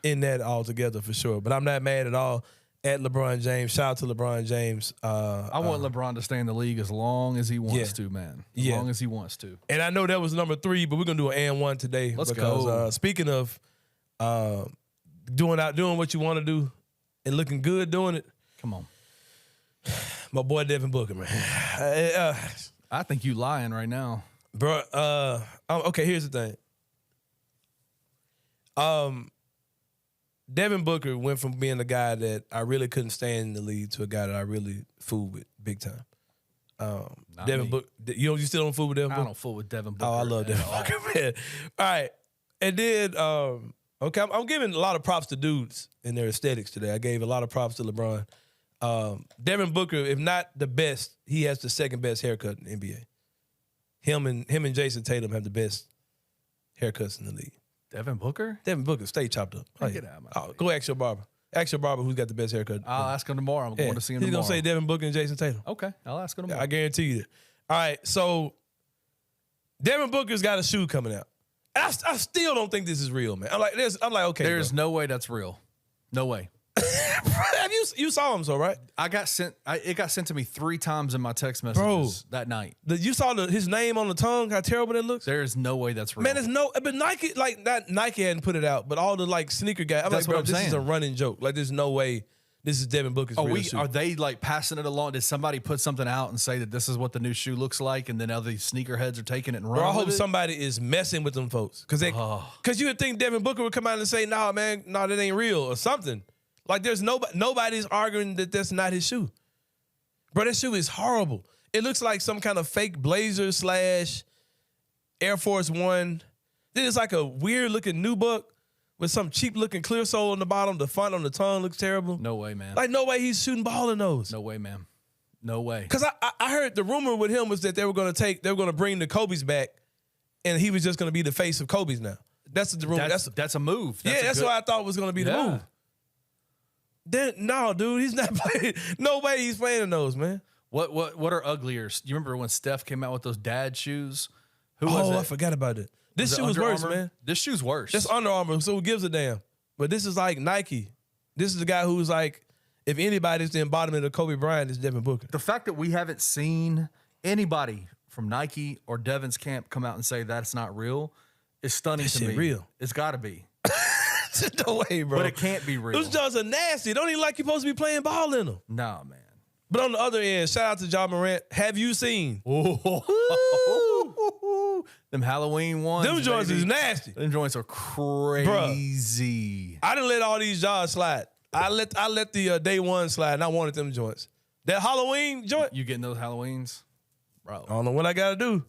in that altogether for sure. But I'm not mad at all at LeBron James. Shout out to LeBron James. I want LeBron to stay in the league as long as he wants to, man. As long as he wants to. And I know that was number 3, but we're going to do an and one today. Let's go. Speaking of doing what you want to do and looking good doing it. Come on. My boy Devin Booker, man. I think you lying right now. Bro, okay, here's the thing. Devin Booker went from being the guy that I really couldn't stand in the league to a guy that I really fooled with big time. Devin Booker, you still don't fool with Devin Booker? I don't fool with Devin Booker. Oh, I love Devin Booker, man. All right. And then, okay, I'm giving a lot of props to dudes in their aesthetics today. I gave a lot of props to LeBron. Devin Booker, if not the best, he has the second best haircut in the NBA. Him and Jason Tatum have the best haircuts in the league. Devin Booker? Devin Booker, stay chopped up. Oh, get out of my face. Go ask your barber. Ask your barber who's got the best haircut. I'll ask him tomorrow. I'm going to see him tomorrow. He's going to say Devin Booker and Jason Tatum. Okay, I'll ask him tomorrow. I guarantee you that. All right, so Devin Booker's got a shoe coming out. I still don't think this is real, man. I'm like, okay. There's no way that's real. No way. Have you saw him, so right? It got sent to me 3 times in my text messages that night. You saw his name on the tongue, how terrible that looks? There is no way that's real. Man, but Nike, like, that Nike hadn't put it out, but all the like sneaker guys, that's what I'm saying. This is a running joke. Like, there's no way this is Devin Booker's real shoe. Are they like passing it along? Did somebody put something out and say that this is what the new shoe looks like, and then other sneakerheads are taking it and running? I hope somebody is messing with them folks, because you would think Devin Booker would come out and say, "Nah, man, that ain't real" or something. Like, there's nobody's arguing that that's not his shoe. Bro, that shoe is horrible. It looks like some kind of fake Blazer / Air Force One. Then it's like a weird looking nubuck with some cheap looking clear sole on the bottom. The font on the tongue looks terrible. No way, man. Like, no way he's shooting ball in those. No way, man. No way. Because I heard the rumor with him was that they were going to bring the Kobe's back, and he was just going to be the face of Kobe's now. That's the rumor. That's a move. That's what I thought was going to be the move. No, dude, he's not playing. No way he's playing in those, man. What are uglier? You remember when Steph came out with those dad shoes? Who was it? I forgot about it. This shoe is worse, man. This shoe's worse. That's Under Armour, so who gives a damn? But this is like Nike. This is the guy who's like, if anybody's the embodiment of Kobe Bryant, it's Devin Booker. The fact that we haven't seen anybody from Nike or Devin's camp come out and say that's not real is stunning to me. Real. It's got to be. No way, bro. But it can't be real. Those jaws are nasty. Don't even like you're supposed to be playing ball in them. Nah, man. But on the other end, shout out to Ja Morant. Have you seen? Them Halloween ones. Them joints is nasty. Them joints are crazy. Bruh, I didn't let all these jaws slide. I let the day one slide, and I wanted them joints. That Halloween joint. You getting those Halloweens? Bro. I don't know what I got to do.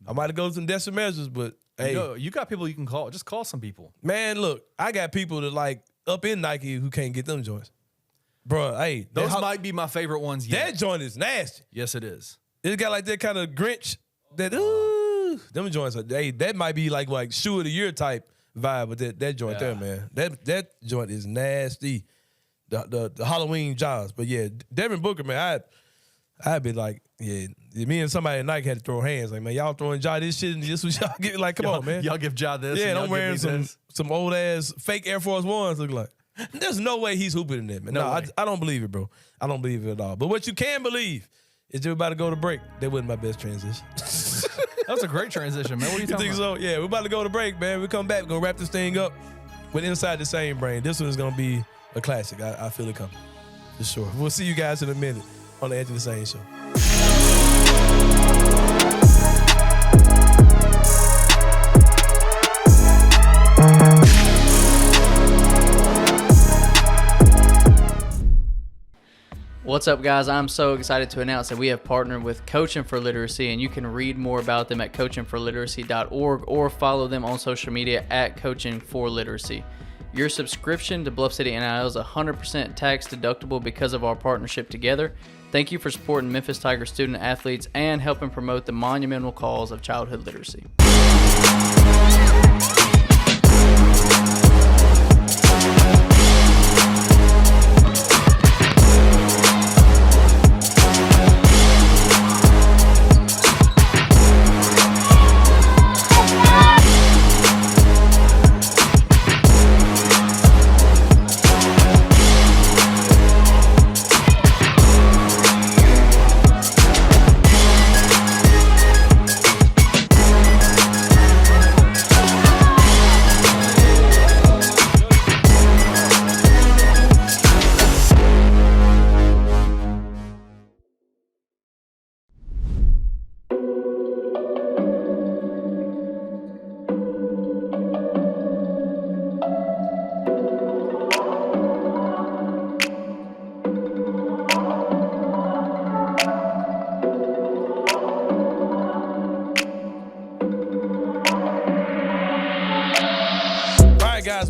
I might have go to some desperate measures, but hey. You got people you can call. Just call some people. Man, look, I got people that like up in Nike who can't get them joints. Bro, hey. Those might be my favorite ones yet. That joint is nasty. Yes, it is. It's got like that kind of Grinch that, them joints are, hey, that might be like shoe of the year type vibe, but that joint there, man. That joint is nasty. The Halloween jaws. But yeah, Devin Booker, man, I'd be like, yeah, me and somebody at Nike had to throw hands. Like, man, y'all throwing Ja this shit and this was y'all get. Like, come on, man. Y'all give Ja this. Yeah, and I'm wearing some old ass fake Air Force Ones look like. There's no way he's hooping in that, man. No, I don't believe it, bro. I don't believe it at all. But what you can believe is we're about to go to break. That wasn't my best transition. That was a great transition, man. What are you talking about? So? Yeah, we're about to go to break, man. We come back. We're going to wrap this thing up with Inside the Same Brain. This one is going to be a classic. I feel it coming. For sure. We'll see you guys in a minute on the Anthony Sain Show. What's up, guys? I'm so excited to announce that we have partnered with Coaching for Literacy, and you can read more about them at coachingforliteracy.org or follow them on social media at Coaching for Literacy. Your subscription to Bluff City NIL is 100% tax deductible because of our partnership together. Thank you for supporting Memphis Tiger student athletes and helping promote the monumental cause of childhood literacy.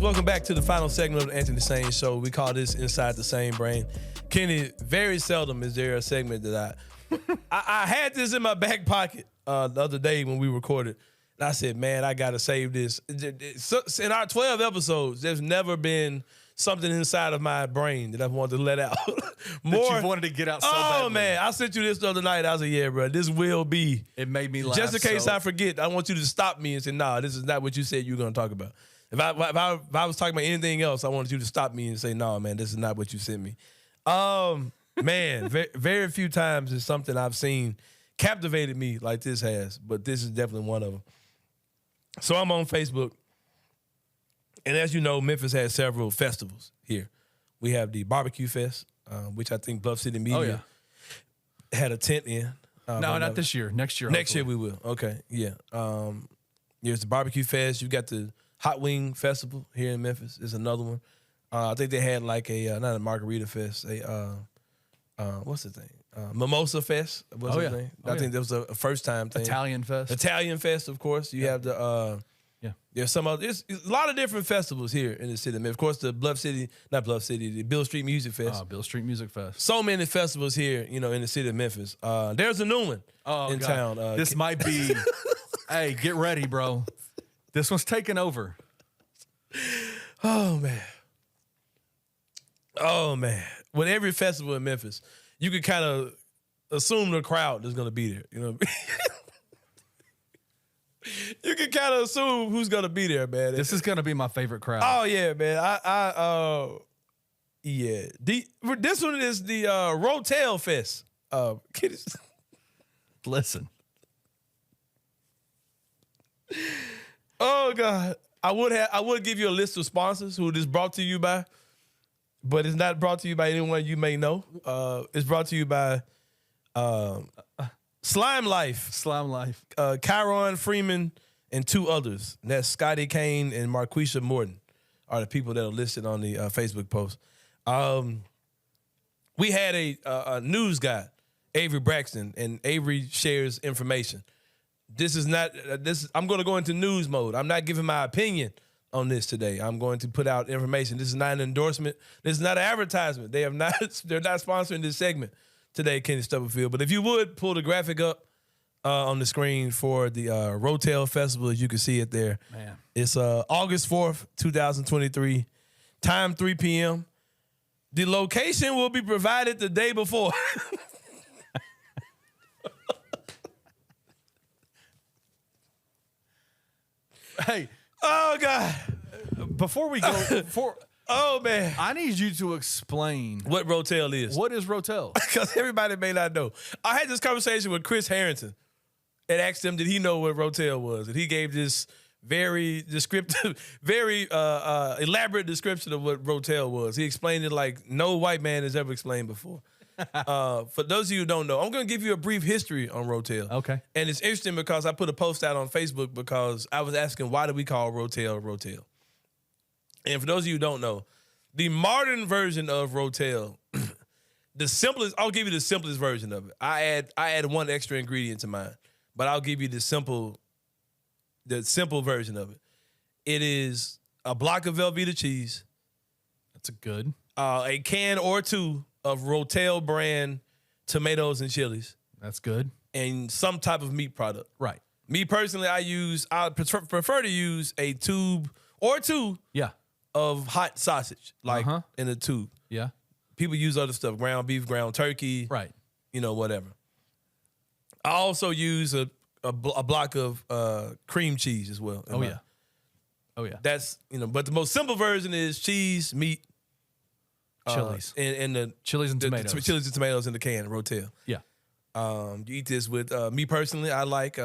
Welcome back to the final segment of the Anthony Sain Show. We call this Inside the Same Brain. Kenny, very seldom is there a segment that I had this in my back pocket the other day when we recorded. And I said, man, I got to save this. In our 12 episodes, there's never been something inside of my brain that I wanted to let out. More that you wanted to get out so badly. Oh, man, I sent you this the other night. I was like, yeah, bro, this will be. It made me laugh. Just in case I forget, I want you to stop me and say, nah, this is not what you said you were going to talk about. If I was talking about anything else, I wanted you to stop me and say, no, man, this is not what you sent me. Man, very few times is something I've seen captivated me like this has, but this is definitely one of them. So I'm on Facebook, and as you know, Memphis has several festivals here. We have the Barbecue Fest, which I think Bluff City Media had a tent in. No, not this year. Next year. Next year we will. Okay, yeah. There's the Barbecue Fest. You got the Hot Wing Festival here in Memphis is another one. I think they had like a not a Margarita Fest, what's the thing? Mimosa Fest. What's the thing? I think that was a first time thing. Italian Fest, of course. You have the there's some other. There's a lot of different festivals here in the city of Memphis. Of course, the the Beale Street Music Fest. Beale Street Music Fest. So many festivals here, in the city of Memphis. There's a new one in town. This might be. Hey, get ready, bro. This one's taking over. Oh, man. With every festival in Memphis, you can kind of assume the crowd is going to be there. You know what I mean? You can kind of assume who's going to be there, man. This is going to be my favorite crowd. Oh, yeah, man. Yeah. This one is the Rotel Fest. Listen. Oh God, I would give you a list of sponsors who this brought to you by, but it's not brought to you by anyone you may know. It's brought to you by Slime Life, Kyron Freeman, and two others. And that's Scotty Kane and Marquisha Morton are the people that are listed on the Facebook post. We had a news guy, Avery Braxton, and Avery shares information. I'm going to go into news mode. I'm not giving my opinion on this today. I'm going to put out information. This is not an endorsement. This is not an advertisement. They're not sponsoring this segment today, Kenny Stubblefield. But if you would pull the graphic up on the screen for the Rotel Festival, as you can see it there. Man. It's August 4th, 2023, time 3 p.m. The location will be provided the day before. Hey, oh God! Before we go, oh man, I need you to explain what Rotel is. What is Rotel? Because everybody may not know. I had this conversation with Chris Harrington and asked him, did he know what Rotel was? And he gave this very descriptive, very elaborate description of what Rotel was. He explained it like no white man has ever explained before. For those of you who don't know, I'm going to give you a brief history on Rotel. Okay. And it's interesting because I put a post out on Facebook because I was asking, why do we call Rotel Rotel? And for those of you who don't know, the modern version of Rotel the simplest. I'll give you the simplest version of it. I add one extra ingredient to mine, but I'll give you the simple version of it. It is a block of Velveeta cheese. That's a good. A can or two of Rotel brand tomatoes and chilies. That's good. And some type of meat product. Right. Me personally, I prefer to use a tube or two of hot sausage, like in a tube. Yeah. People use other stuff, ground beef, ground turkey. Right. Whatever. I also use a block of cream cheese as well. Oh, yeah. That's, but the most simple version is cheese, meat, chilies. And the chilies and tomatoes. Chilies and tomatoes in the can, Rotel. Yeah. You eat this with me personally. I like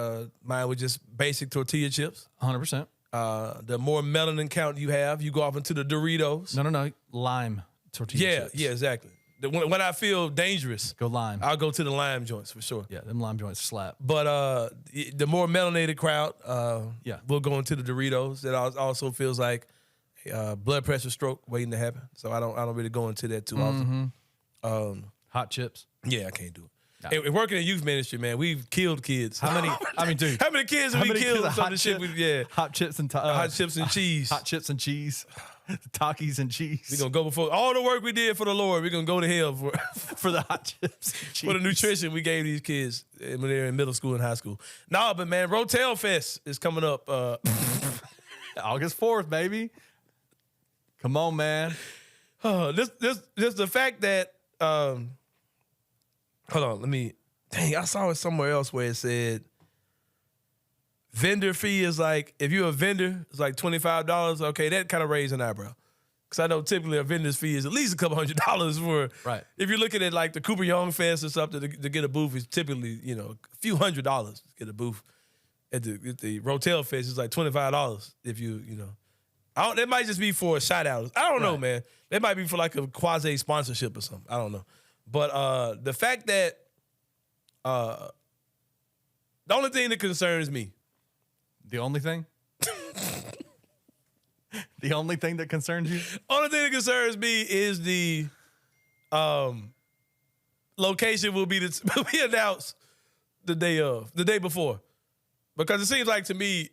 mine with just basic tortilla chips. 100%. The more melanin count you have, you go off into the Doritos. No. Lime tortilla chips. Yeah, exactly. When I feel dangerous, go lime. I'll go to the lime joints for sure. Yeah, them lime joints slap. But the more melanated crowd, we'll go into the Doritos. It also feels like blood pressure stroke waiting to happen. So I don't really go into that too often. Hot chips. Yeah, I can't do it. No. And working in youth ministry, man, we've killed kids. How many? Dude, how many kids have we killed? Hot chips and hot chips and cheese. Hot chips and cheese. Takis and cheese. We're gonna go before all the work we did for the Lord. We're gonna go to hell for the hot chips and cheese. For the nutrition we gave these kids when they were in middle school and high school. No, but man, Rotel Fest is coming up August 4th, baby. Come on, man. This the fact that hold on, I saw it somewhere else where it said vendor fee is like, if you're a vendor, it's like $25. Okay, that kind of raised an eyebrow. Because I know typically a vendor's fee is at least a couple $100 for, right. If you're looking at like the Cooper Young Fest or something to get a booth, is typically, a few $100 to get a booth. At the Rotel Fest, it's like $25 if that might just be for a shout out. I don't know, man. That might be for like a quasi sponsorship or something. I don't know. But the fact that the only thing that concerns me. The only thing? The only thing that concerns you? Only thing that concerns me is the location will be announced the day before. Because it seems like to me,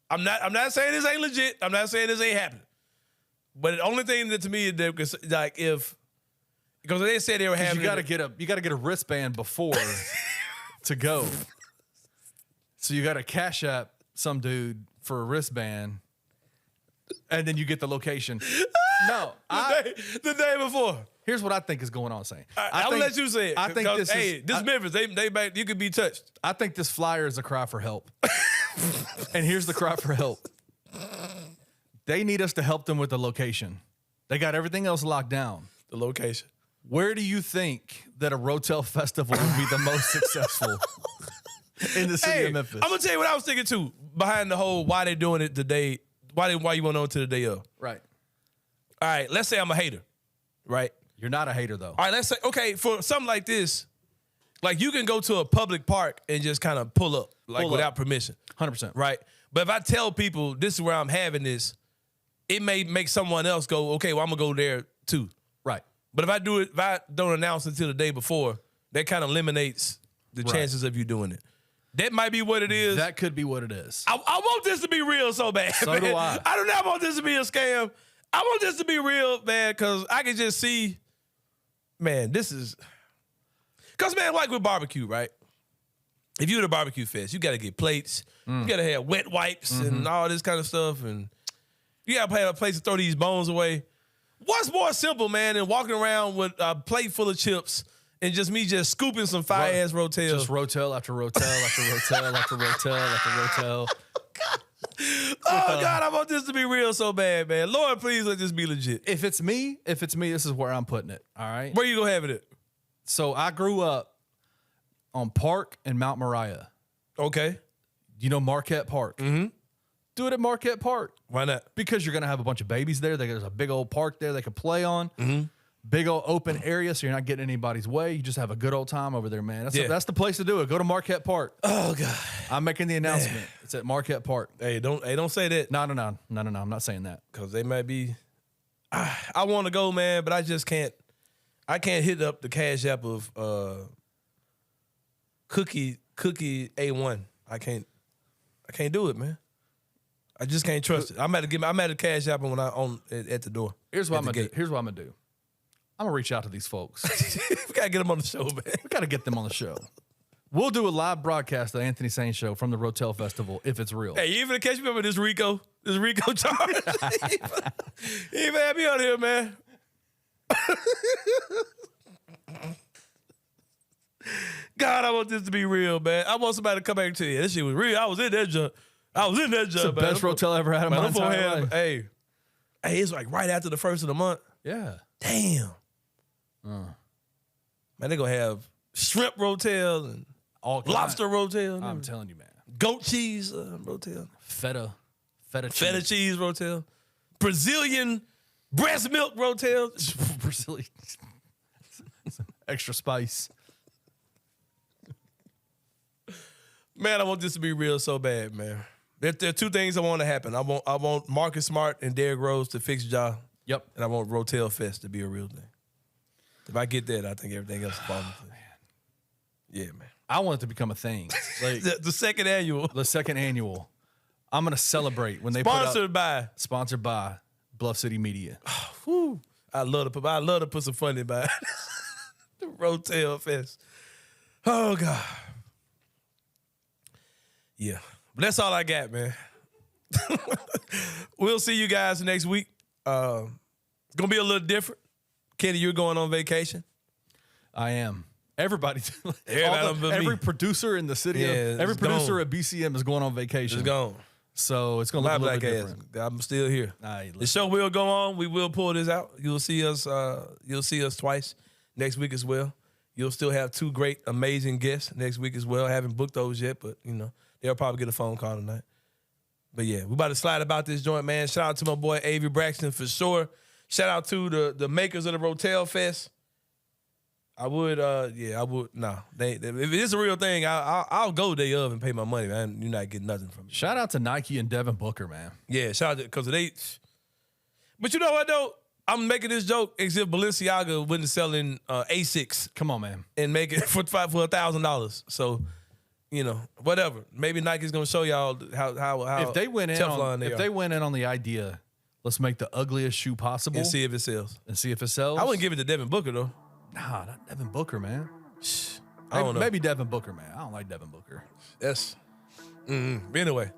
I'm not saying this ain't legit. I'm not saying this ain't happening. But the only thing that to me is like because they said they were having you gotta get a wristband before to go. So you gotta cash app some dude for a wristband, and then you get the location. No, the day before. Here's what I think is going on, Sain. I'll let you say it. I think this is Memphis. They you could be touched. I think this flyer is a cry for help. And here's the cry for help. They need us to help them with the location. They got everything else locked down. The location. Where do you think that a Rotel Festival would be the most successful in the city of Memphis? I'm gonna tell you what I was thinking too. Behind the whole why they doing it today, why you went on to the day of. Right. All right, let's say I'm a hater. Right? You're not a hater though. All right, let's say, okay, for something like this, like you can go to a public park and just kind of pull up, without permission. 100%. Right? But if I tell people this is where I'm having this, it may make someone else go, okay, well, I'm gonna go there too. Right. But if I don't announce until the day before, that kind of eliminates the chances of you doing it. That might be what it is. That could be what it is. I want this to be real so bad. So man. do I. I do not want this to be a scam. I want this to be real, man, because I can just see, man, this is... Because, man, like with barbecue, right? If you're at a barbecue fest, you got to get plates. You got to have wet wipes and all this kind of stuff. And you got to have a place to throw these bones away. What's more simple, man, than walking around with a plate full of chips and just me just scooping some fire-ass Rotel? Just Rotel after Rotel after Rotel after Rotel after Rotel. Oh, God, I want this to be real so bad, man. Lord, please let this be legit. If it's me, this is where I'm putting it, all right? Where you going to have it at? So I grew up on Park and Mount Moriah. Okay. You know Marquette Park? Mm-hmm. Do it at Marquette Park. Why not? Because you're going to have a bunch of babies there. There's a big old park there they can play on. Mm-hmm. Big old open area, so you're not getting anybody's way. You just have a good old time over there, man. That's the place to do it. Go to Marquette Park. Oh, God. I'm making the announcement. Man. It's at Marquette Park. Hey, don't say that. No. I'm not saying that. Because they might be... I want to go, man, but I just can't. I can't hit up the Cash App of Cookie A1. I can't do it, man. I just can't trust it. I'm at the Cash App when at the door. Here's what I'm gonna do. I'm gonna reach out to these folks. We gotta get them on the show, man. We gotta get them on the show. We'll do a live broadcast of the Anthony Sain show from the Rotel Festival if it's real. Hey, you even catch me up with this Rico charge? He even had me on here, man. God, I want this to be real, man. I want somebody to come back and tell you this shit was real. I was in that junk. It's the best Rotel I ever had in my entire life. Hey, it's like right after the first of the month. Yeah. Damn. Man, they gonna have shrimp Rotel and lobster Rotel. I'm telling you, man. Goat cheese Rotel. Feta cheese Rotel. Brazilian breast milk Rotel. Brazilian. Extra spice. Man, I want this to be real so bad, man. There are two things I want to happen. I want Marcus Smart and Derrick Rose to fix Ja. Yep. And I want Rotel Fest to be a real thing. If I get that, I think everything else is falling. Man. Yeah, man. I want it to become a thing. Like the second annual. The second annual. I'm gonna celebrate when they sponsored by Bluff City Media. Whew. I love to put some funny by it. The Rotel Fest. Oh God. Yeah. But that's all I got, man. We'll see you guys next week. It's gonna be a little different. Kenny, you're going on vacation. I am. Every producer in the city, every producer at BCM is going on vacation. It's gone. So it's gonna look a little bit different. I'm still here. The show will go on. We will pull this out. You'll see us. You'll see us twice next week as well. You'll still have two great, amazing guests next week as well. I haven't booked those yet, but they'll probably get a phone call tonight. But yeah, we about to slide about this joint, man. Shout out to my boy Avery Braxton for sure. Shout out to the makers of the Rotel Fest. I would. Nah, if it's a real thing, I'll go day of and pay my money, man. You're not getting nothing from me. Shout out to Nike and Devin Booker, man. Yeah, shout out because they. But you know what though? I'm making this joke as if Balenciaga wouldn't selling Asics. Come on, man, and make it for $1,000. So, whatever. Maybe Nike's gonna show y'all how if they went in on the idea, let's make the ugliest shoe possible and see if it sells. I wouldn't give it to Devin Booker though. Nah, not Devin Booker, man. I don't know. Maybe Devin Booker, man. I don't like Devin Booker. Yes. Anyway,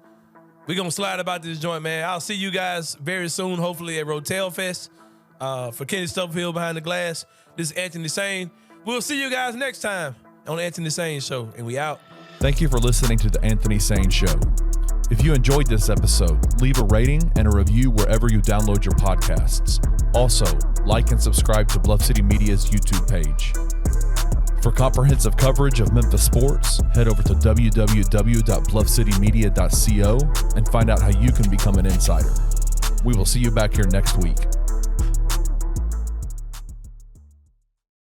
we're going to slide about this joint, man. I'll see you guys very soon, hopefully at Rotel Fest. For Kenny Stubblefield behind the glass, this is Anthony Sain. We'll see you guys next time on the Anthony Sain Show, and we out. Thank you for listening to the Anthony Sain Show. If you enjoyed this episode, leave a rating and a review wherever you download your podcasts. Also, like and subscribe to Bluff City Media's YouTube page. For comprehensive coverage of Memphis sports, head over to www.bluffcitymedia.co and find out how you can become an insider. We will see you back here next week.